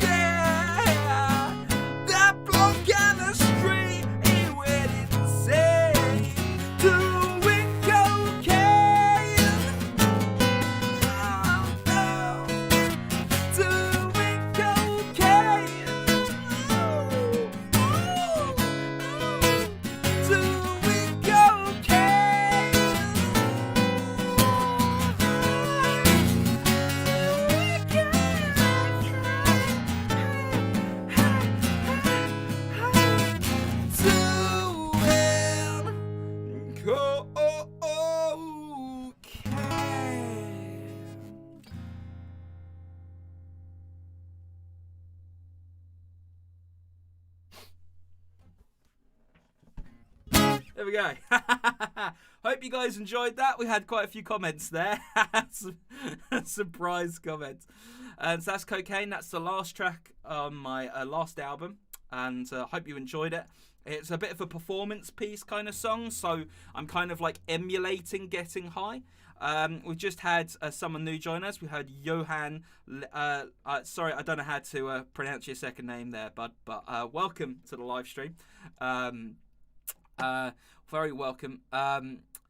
Yeah, that bloke on the street ain't waiting to say doing cocaine. Oh no. Doing cocaine. Doing cocaine. There we go. Hope you guys enjoyed that. We had quite a few comments there. Some surprise comments. And so that's Cocaine. That's the last track on my last album. And hope you enjoyed it. It's a bit of a performance piece kind of song. So I'm kind of like emulating Getting High. We've just had someone new join us. We had Johan. Sorry, I don't know how to pronounce your second name there, bud. But welcome to the live stream. Very welcome.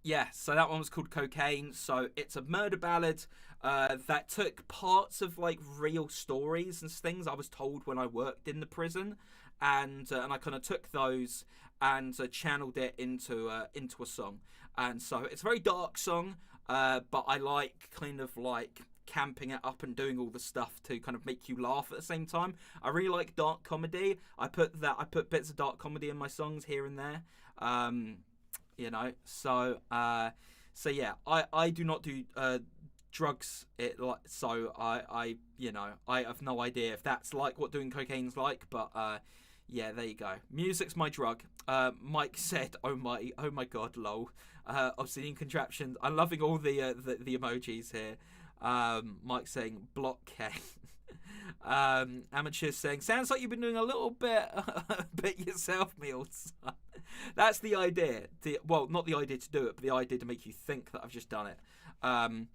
Yeah, so that one was called Cocaine. So it's a murder ballad that took parts of like real stories and things I was told when I worked in the prison, and I kind of took those and channeled it into a song. And so it's a very dark song, but I like kind of like camping it up and doing all the stuff to kind of make you laugh at the same time. I really like dark comedy. I put bits of dark comedy in my songs here and there. You know, so yeah, I do not do drugs. So I you know, I have no idea if that's like what doing cocaine's like, but yeah, there you go. Music's my drug. Mike said, "Oh my god, lol." Obsidian contraptions. I'm loving all the emojis here. Mike saying block K. Amateurs saying, "Sounds like you've been doing a little bit yourself, Meals." That's the idea. Well, not the idea to do it, but the idea to make you think that I've just done it. From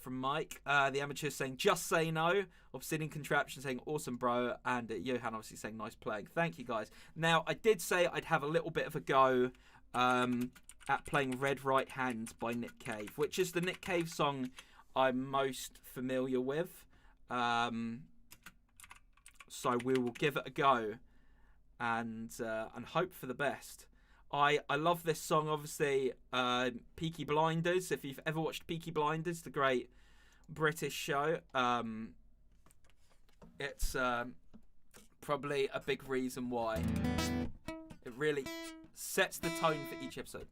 Mike. The amateur saying, "Just say no." Obsidian contraption saying, "Awesome, bro." And Johan obviously saying, "Nice playing." Thank you, guys. Now, I did say I'd have a little bit of a go at playing Red Right Hand by Nick Cave, which is the Nick Cave song I'm most familiar with. So we will give it a go and hope for the best. I love this song, obviously. Peaky Blinders. If you've ever watched Peaky Blinders, the great British show, it's probably a big reason why. It really sets the tone for each episode.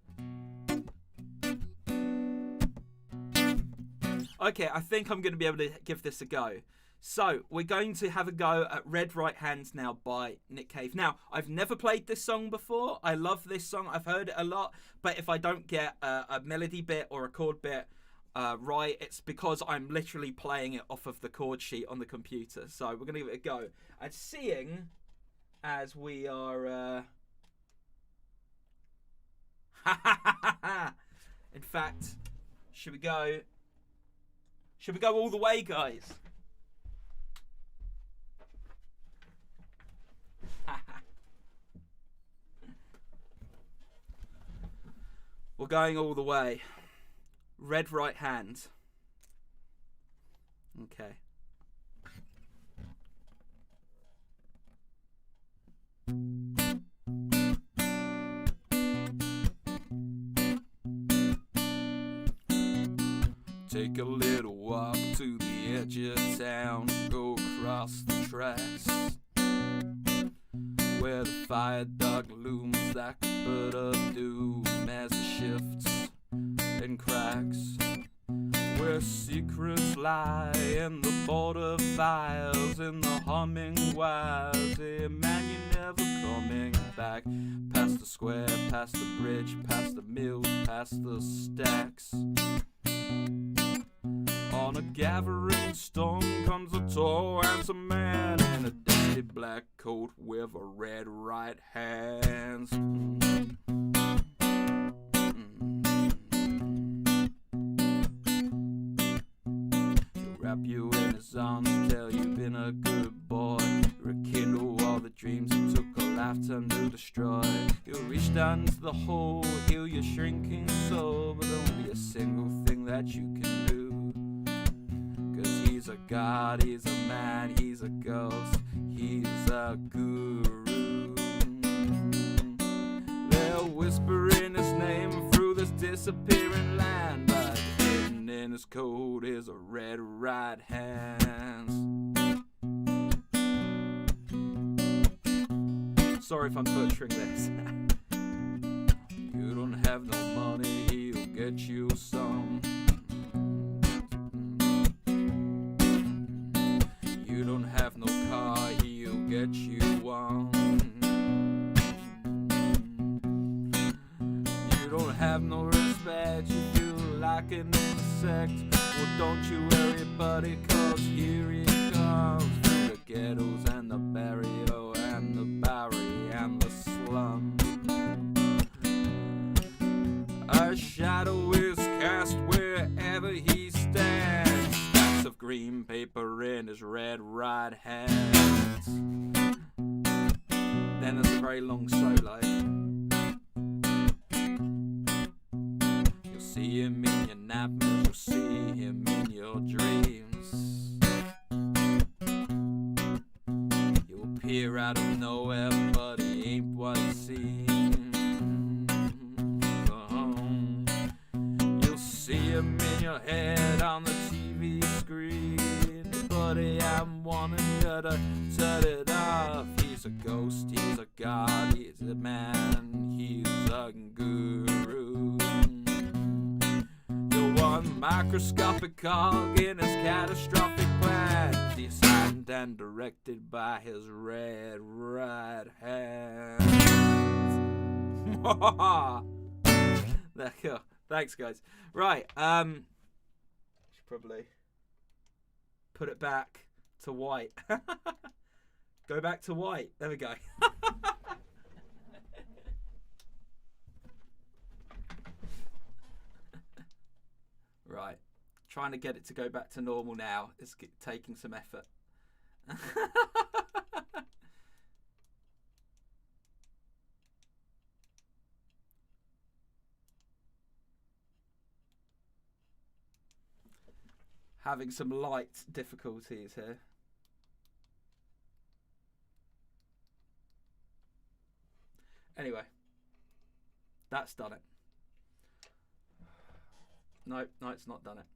Okay, I think I'm going to be able to give this a go. So, we're going to have a go at Red Right Hand now by Nick Cave. Now, I've never played this song before. I love this song. I've heard it a lot. But if I don't get a melody bit or a chord bit right, it's because I'm literally playing it off of the chord sheet on the computer. So, we're going to give it a go. And seeing as we are... In fact, should we go all the way, guys? We're going all the way. Red Right Hand. Okay. Take a little walk to the edge of town, go across the tracks, where the fire dog looms like a bird of doom as it shifts and cracks, where secrets lie in the border files, in the humming wires. Hey man, you're never coming back. Past the square, past the bridge, past the mills, past the stacks. On a gathering storm comes a tall, handsome man in a dirty black coat with a red right hand. He'll wrap you in his arms, tell you've been a good boy, rekindle all the dreams it took a lifetime to destroy. He'll reach down into the hole, heal your shrinking soul, but there'll be a single thing that you can do. He's a god, he's a man, he's a ghost, he's a guru. They'll whisper in his name through this disappearing land, but hidden in his coat is a red right hand. Sorry if I'm butchering this. You don't have no money, he'll get you some. You don't have no car, he'll get you one. You don't have no respect, you feel like an insect. Well, don't you worry, buddy, cause here he comes. Through the ghettos and the barrio and the Bowery and the slum. A shadow is cast wherever he stands. Of green paper in his red right hand. Then there's a very long solo. You'll see him in your nightmares, you'll see him in your dreams. He'll appear out of nowhere, but he ain't what he seems. You'll see him in your head on the buddy, I'm wanting you to turn it off. He's a ghost, he's a god, he's a man, he's a guru. You're one microscopic cog in his catastrophic plan, designed and directed by his red right hand. There you go. Thanks, guys. Right, should probably put it back to white. Go back to white. There we go. Right. Trying to get it to go back to normal now is taking some effort. Having some light difficulties here. Anyway, that's done it. No, it's not done it.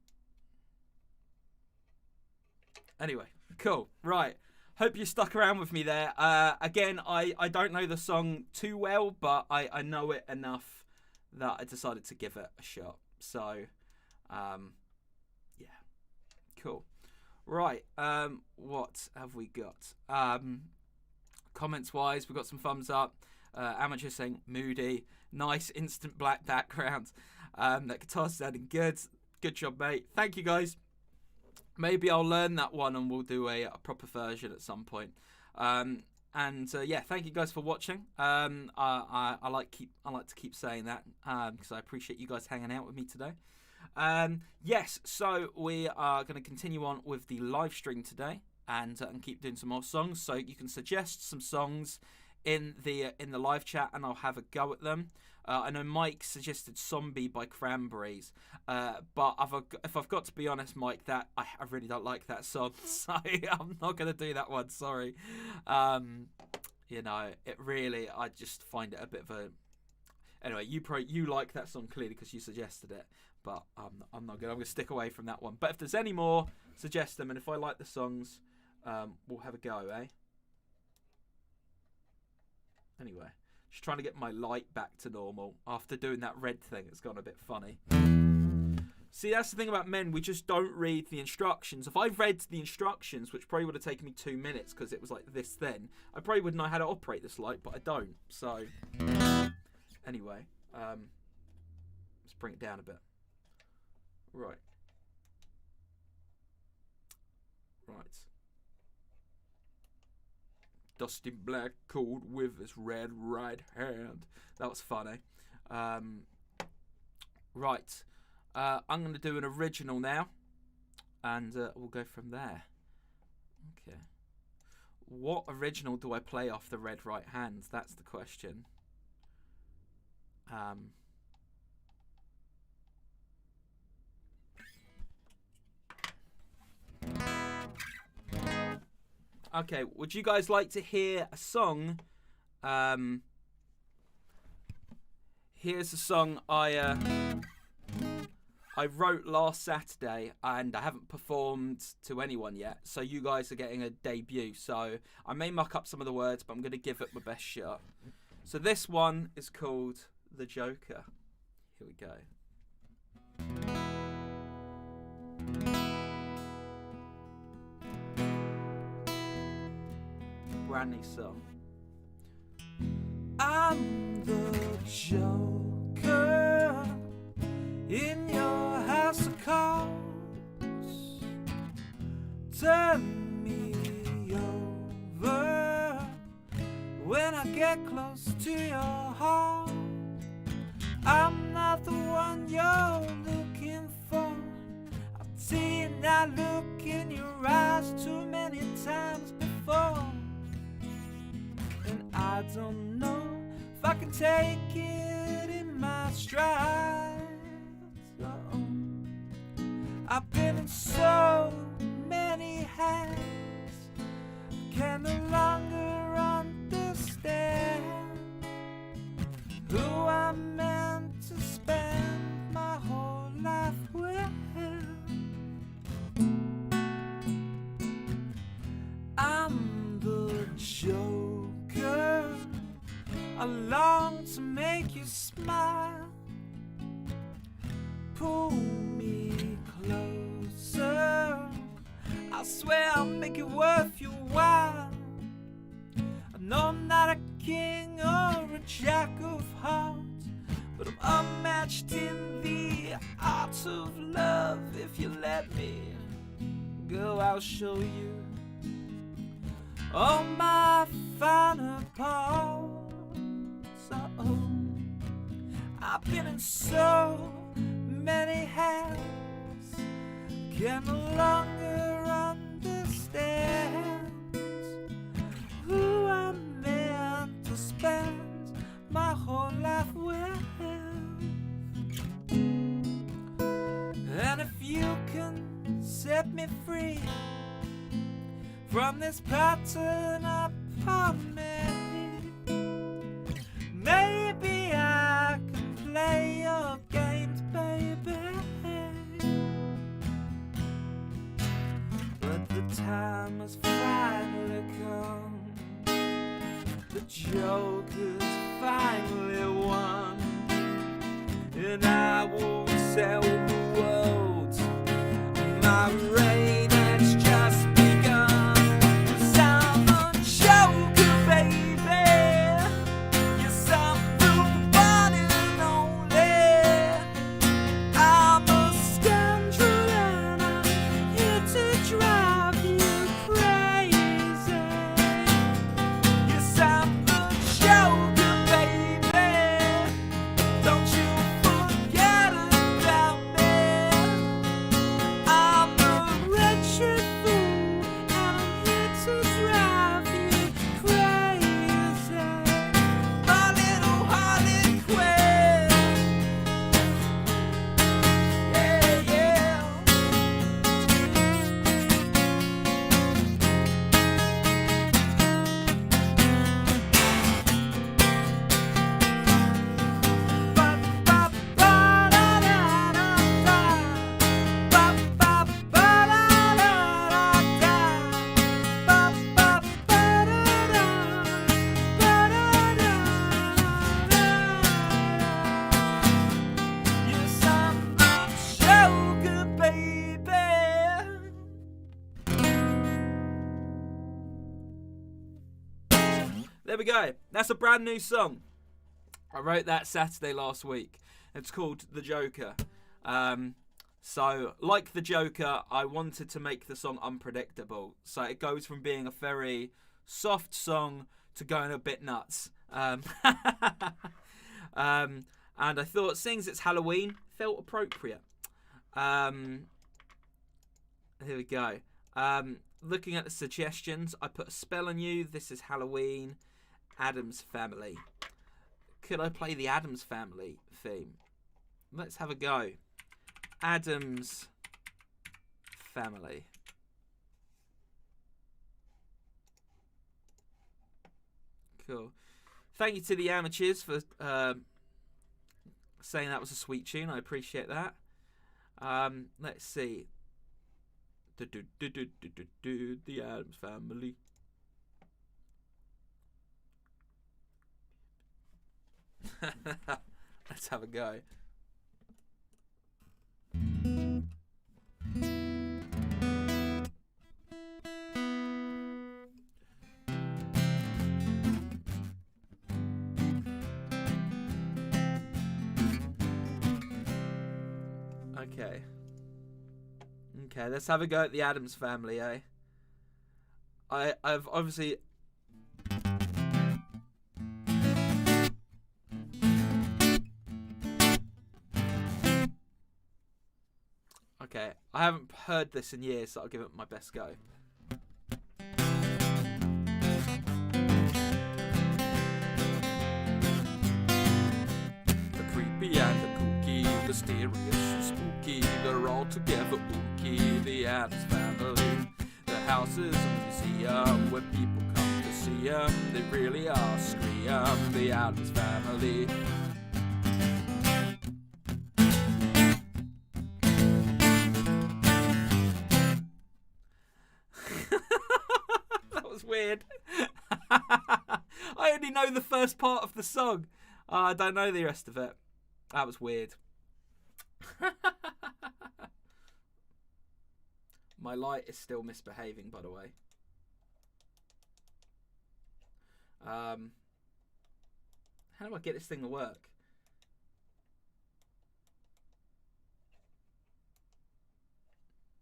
Anyway, cool. Right. Hope you stuck around with me there. Again, I don't know the song too well, but I know it enough that I decided to give it a shot. So, yeah. Cool. Right. What have we got? Comments wise, we've got some thumbs up. Amateur saying moody, nice instant black background. That guitar's sounding good. Good job, mate. Thank you, guys. Maybe I'll learn that one and we'll do a proper version at some point. Yeah, thank you guys for watching. I like to keep saying that because I appreciate you guys hanging out with me today. Yes, so we are going to continue on with the live stream today and keep doing some more songs. So you can suggest some songs in the live chat and I'll have a go at them. I know Mike suggested Zombie by Cranberries, but if I've got to be honest, Mike, that I really don't like that song, so I'm not going to do that one, sorry. You know, it really, I just find it a bit of a... Anyway, you like that song clearly because you suggested it, but I'm not good. I'm going to stick away from that one. But if there's any more, suggest them, and if I like the songs, we'll have a go, eh? Anyway, just trying to get my light back to normal. After doing that red thing, it's gone a bit funny. See, that's the thing about men. We just don't read the instructions. If I read the instructions, which probably would have taken me 2 minutes because it was like this thin, I probably would know how to operate this light, but I don't. So, anyway, let's bring it down a bit. Right. Right. Dusty black coat with his red right hand. That was funny. Right. I'm going to do an original now. And we'll go from there. Okay. What original do I play off the red right hand? That's the question. Okay, would you guys like to hear a song? Here's a song I wrote last Saturday and I haven't performed to anyone yet. So you guys are getting a debut. So I may muck up some of the words, but I'm going to give it my best shot. So this one is called The Joker. Here we go. Brand new song. I'm the Joker in your house of cards. Turn me over when I get close to your heart. I'm not the one you're looking for. I've seen that look in your eyes too many times before. And I don't know if I can take it in my stride. Oh, I've been in so many hands, can no longer understand who I'm meant to spend my whole life with. I long to make you smile. Pull me closer. I swear I'll make it worth your while. I know I'm not a king or a jack of hearts, but I'm unmatched in the art of love. If you let me, girl, I'll show you all my finer parts. Oh, I've been in so many hands, can no longer understand who I'm meant to spend my whole life with. And if you can set me free from this pattern upon me, maybe I can play your games, baby. But the time has finally come. The Joker's finally won, and I won't sell the world. My reign has just begun. 'Cause I'm a Joker, baby. Yes, I'm the one and only. I'm a scoundrel and I'm here to drive you crazy. Yes, I'm the Joker, baby. Don't you forget about me. I'm a wretched fool and I'm here to drive you crazy. My little Harley Quinn. Yeah, yeah. Yes, I'm a Joker, baby. There we go. That's a brand new song. I wrote that Saturday last week. It's called The Joker. So, like The Joker, I wanted to make the song unpredictable. So it goes from being a very soft song to going a bit nuts. And I thought, seeing as it's Halloween, felt appropriate. Here we go. Looking at the suggestions, I put a spell on you. This is Halloween. Addams Family. Could I play the Addams Family theme? Let's have a go. Addams Family. Cool. Thank you to the amateurs for saying that was a sweet tune. I appreciate that. Let's see. The Addams Family. Let's have a go. Okay, let's have a go at the Addams Family, eh? I've obviously... Okay, I haven't heard this in years, so I'll give it my best go. The creepy and the kooky, mysterious and spooky, they're all together ooky. The Addams Family. The house is a museum where people come to see 'em. They really are scream. The Addams Family. That was weird. I I only know the first part of the song. I don't know the rest of it. That was weird. My light is still misbehaving, by the way. How do I get this thing to work?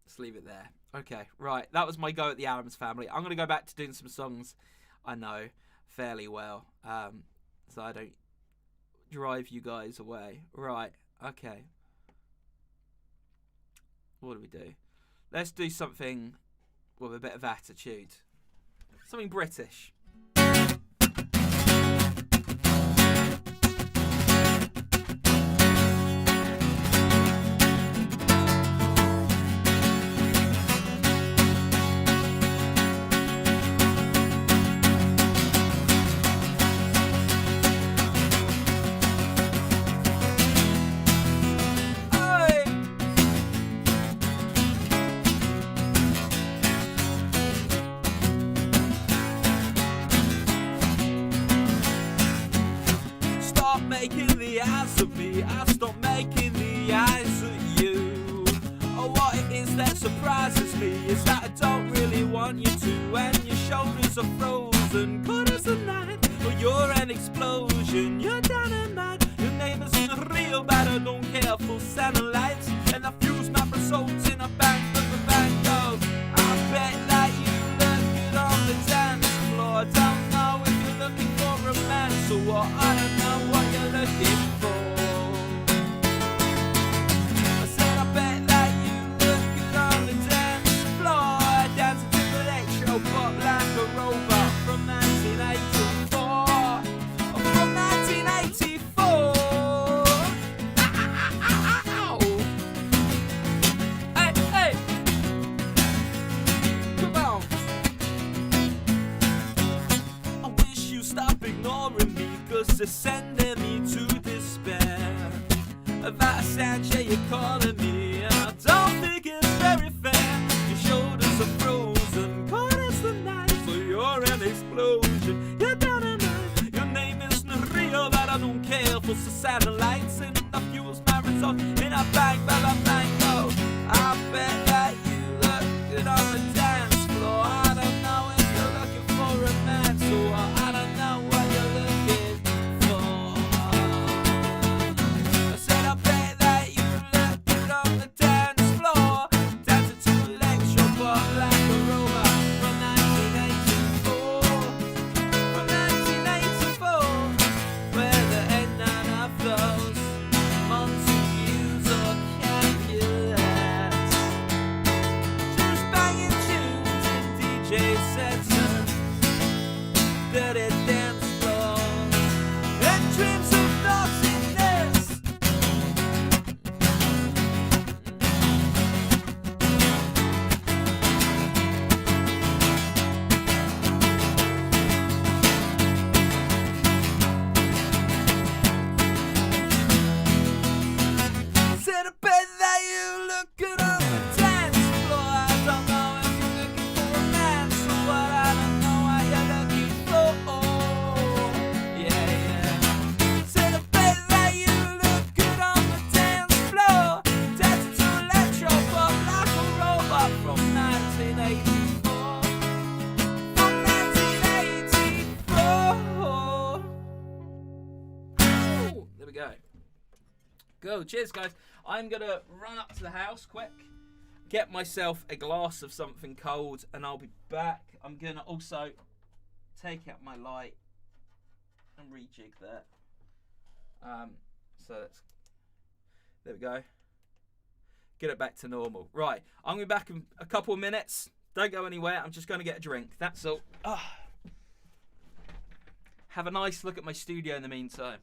Let's leave it there. Okay, right. That was my go at the Adams Family. I'm going to go back to doing some songs I know fairly well, so I don't drive you guys away. Right, okay. What do we do? Let's do something with a bit of attitude. Something British. Making the eyes of me, I stop making the eyes at you. Oh, what it is that surprises me is that I don't really want you to. And your shoulders are frozen, cold as the night. Well, you're an explosion, you're dynamite. Your name isn't real, but I don't care for satellites. And I fuse my results in a bang for the bang go. I bet that you look good on the dance floor. I don't know if you're looking for romance or what, I don't know what you're looking for. I said I bet that you look good on the dance floor, dancing to the electro pop like a robot from 1984. From 1984. Hey, hey. Come on. I wish you stop ignoring me, 'cause they're sending me to despair. That sound, yeah, you're calling me, and I don't think it's very fair. Your shoulders are frozen, cold as the night. So you're an explosion, you're dynamite. Your name isn't real, but I don't care for satellites. And I fuse my result in a bang, bang, bang, bang, go. I bet that you look good on the dance floor. I don't know if you're looking for romance or I don't know what you're looking for. I said I bet that you look good on the dance floor, dancing to electro pop like a robot from 1984. From 1984, where there ain't none of those Montagues or Capulets. Just banging tunes in DJ sets and dirty dance floors and dreams of naughtiness. Said I bet that you look good on the dance floor. I don't know if you're looking for romance or what, I don't know what you're looking for. Yeah, yeah. Said I bet that you look good on the dance floor, dancing to electro pop like a robot from 1984. From 1984. Ooh, there we go. Go, cheers, guys. I'm gonna run up to the house quick, get myself a glass of something cold, and I'll be back. I'm gonna also take out my light and rejig that. So that's, there we go. Get it back to normal. Right, I'm gonna be back in a couple of minutes. Don't go anywhere. I'm just gonna get a drink. That's all. Have a nice look at my studio in the meantime.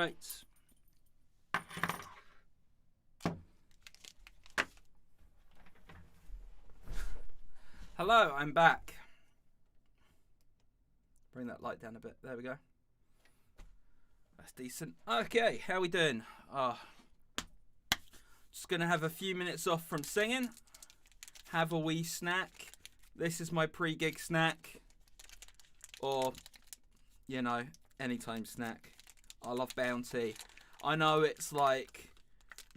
Right. Hello, I'm back. Bring that light down a bit. There we go. That's decent. Okay, how we doing? Just gonna have a few minutes off from singing. Have a wee snack. This is my pre-gig snack. Or, you know, anytime snack. I love Bounty. I know it's like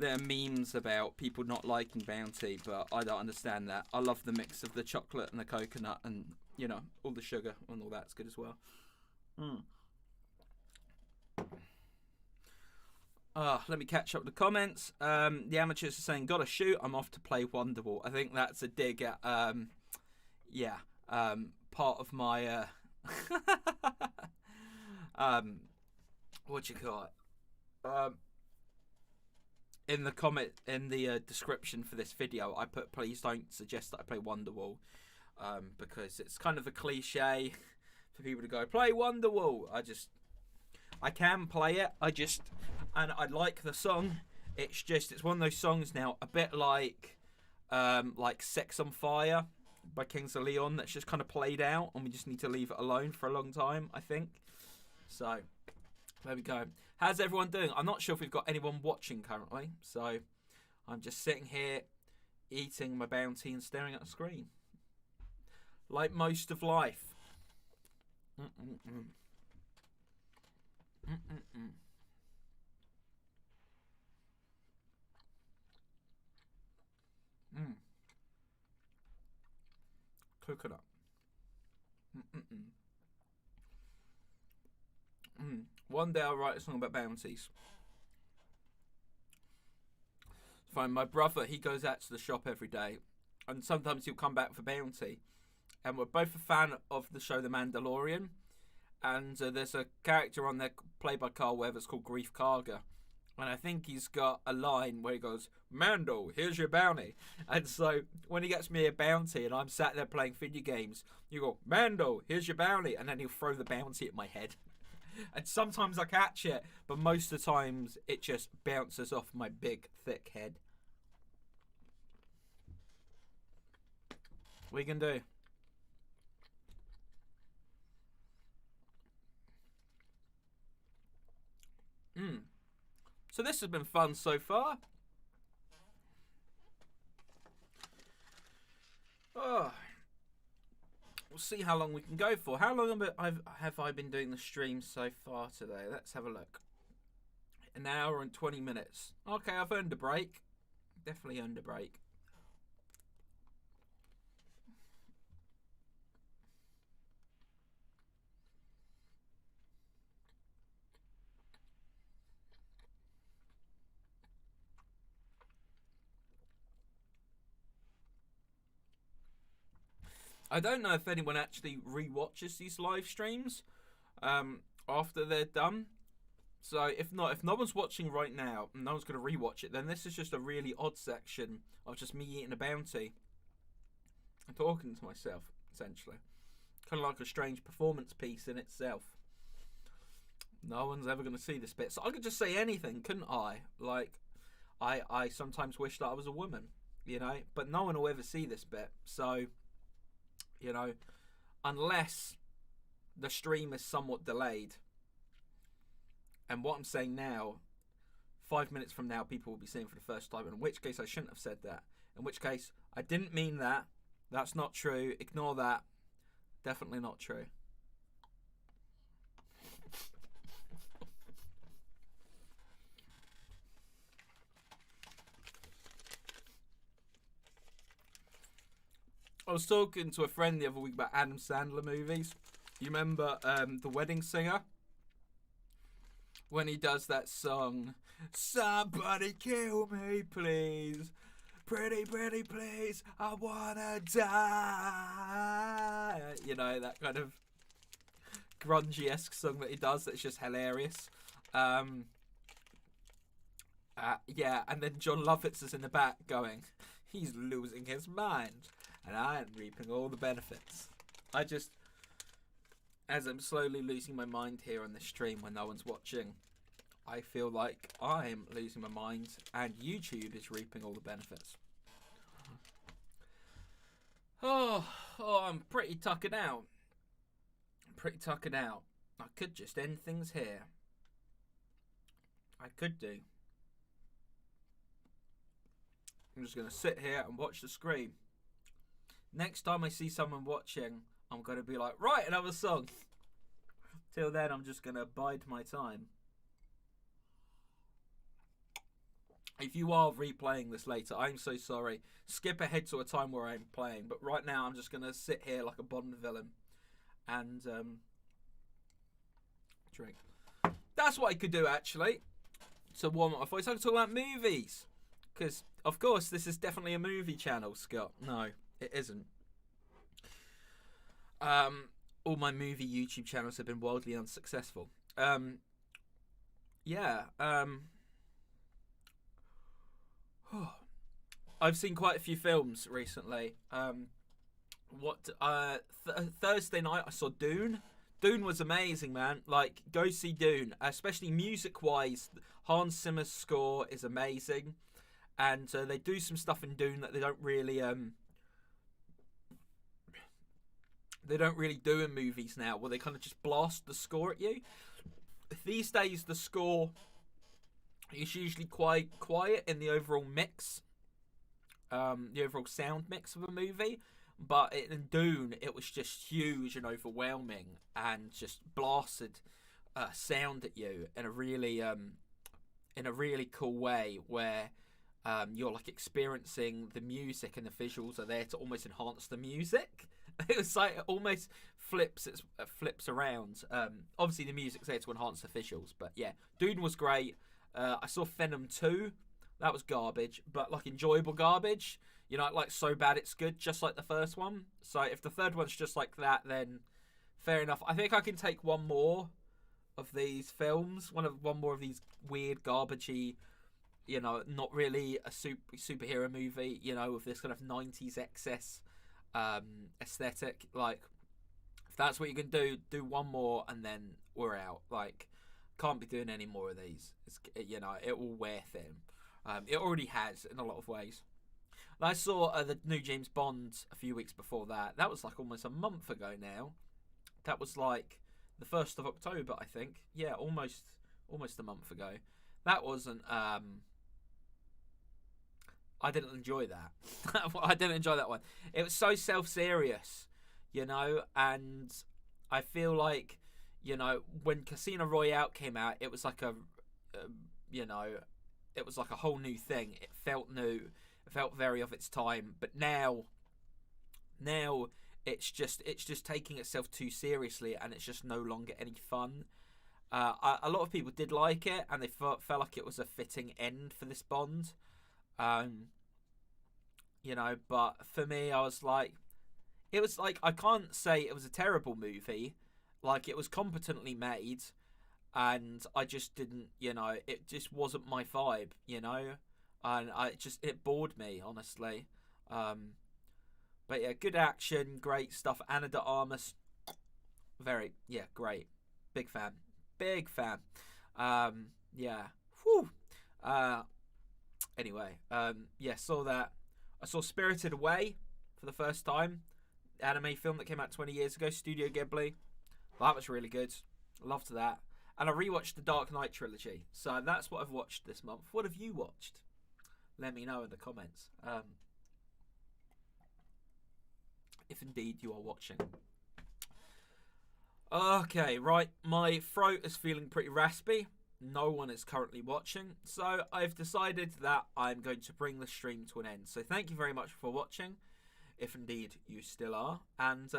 there are memes about people not liking Bounty, but I don't understand that. I love the mix of the chocolate and the coconut and, you know, all the sugar and all that's good as well. Let me catch up with the comments. The amateurs are saying, gotta shoot, I'm off to play Wonderwall. I think that's a dig at, part of my, what do you call it? In the comment, in the description for this video, I put, please don't suggest that I play Wonderwall, because it's kind of a cliche for people to go, play Wonderwall. I can play it, and I like the song. It's one of those songs now, a bit like Sex on Fire by Kings of Leon, that's just kind of played out, and we just need to leave it alone for a long time, I think. So, there we go. How's everyone doing? I'm not sure if we've got anyone watching currently, so I'm just sitting here eating my Bounty and staring at the screen. Like most of life. Coconut. One day I'll write a song about bounties. Fine, my brother, he goes out to the shop every day, and sometimes he'll come back for Bounty. And we're both a fan of the show The Mandalorian, and there's a character on there played by Carl Weathers called Grief Karga, and I think he's got a line where he goes, Mando, here's your bounty. And so when he gets me a bounty and I'm sat there playing video games, you go, Mando, here's your bounty, and then he'll throw the bounty at my head. And sometimes I catch it, but most of the times it just bounces off my big, thick head. What are you going to do? So this has been fun so far. Oh, we'll see how long we can go for. How long have I been doing the stream so far today? Let's have a look. An hour and 20 minutes. Okay, I've earned a break. Definitely earned a break. I don't know if anyone actually re-watches these live streams after they're done. So if no one's watching right now and no one's going to re-watch it, then this is just a really odd section of just me eating a bounty and talking to myself, essentially. Kind of like a strange performance piece in itself. No one's ever going to see this bit. So I could just say anything, couldn't I? Like, I sometimes wish that I was a woman, you know? But no one will ever see this bit, so... You know, unless the stream is somewhat delayed. And what I'm saying now, 5 minutes from now, people will be seeing for the first time. In which case, I shouldn't have said that. In which case, I didn't mean that. That's not true. Ignore that. Definitely not true. I was talking to a friend the other week about Adam Sandler movies. You remember The Wedding Singer? When he does that song, somebody kill me, please. Pretty, pretty, please. I wanna die. You know, that kind of grungy-esque song that he does that's just hilarious. Yeah, and then John Lovitz is in the back going, he's losing his mind. And I am reaping all the benefits. As I'm slowly losing my mind here on the stream when no one's watching, I feel like I'm losing my mind and YouTube is reaping all the benefits. Oh, I'm pretty tuckered out. I could just end things here. I could do. I'm just going to sit here and watch the screen. Next time I see someone watching, I'm going to be like, right, another song. Till then, I'm just going to bide my time. If you are replaying this later, I'm so sorry. Skip ahead to a time where I'm playing. But right now, I'm just going to sit here like a Bond villain and drink. That's what I could do, actually, to warm up my voice. I could talk about movies. Because, of course, this is definitely a movie channel, Scott. No, it isn't. All my movie YouTube channels have been wildly unsuccessful. I've seen quite a few films recently. Thursday night I saw Dune. Dune was amazing, man. Like, go see Dune, especially music-wise. Hans Zimmer's score is amazing, and they do some stuff in Dune that they don't really do in movies now, where they kind of just blast the score at you. These days, the score is usually quite quiet in the overall mix, the overall sound mix of a movie. But in Dune, it was just huge and overwhelming, and just blasted sound at you in a really cool way, where you're like experiencing the music and the visuals are there to almost enhance the music. It was like it almost flips around. Obviously, the music's there to enhance the visuals, but yeah, Dune was great. I saw Venom 2. That was garbage, but like enjoyable garbage. You know, like so bad it's good, just like the first one. So if the third one's just like that, then fair enough. I think I can take one more of these films, one more of these weird, garbagey, you know, not really a superhero movie, you know, with this kind of 90s excess aesthetic. Like, if that's what you can do one more and then we're out. Like, can't be doing any more of these. You know, it will wear thin. It already has in a lot of ways. I saw the new James Bond a few weeks before that. That was like almost a month ago now. That was like the 1st of October, I think. Yeah, almost a month ago. That wasn't... I didn't enjoy that. I didn't enjoy that one. It was so self-serious, you know, and I feel like, you know, when Casino Royale came out, it was like it was like a whole new thing. It felt new. It felt very of its time. But now it's just taking itself too seriously, and it's just no longer any fun. A lot of people did like it, and they felt like it was a fitting end for this Bond. You know, but for me, it was like, I can't say it was a terrible movie. Like, it was competently made, and I just didn't, you know, it just wasn't my vibe, you know, and it bored me, honestly. But yeah, good action, great stuff. Ana de Armas, great, big fan. Yeah, whew. Anyway, saw that. I saw Spirited Away for the first time. Anime film that came out 20 years ago, Studio Ghibli. That was really good. Loved that. And I rewatched the Dark Knight trilogy. So that's what I've watched this month. What have you watched? Let me know in the comments. If indeed you are watching. Okay, right. My throat is feeling pretty raspy. No one is currently watching, so I've decided that I'm going to bring the stream to an end. So thank you very much for watching, if indeed you still are, and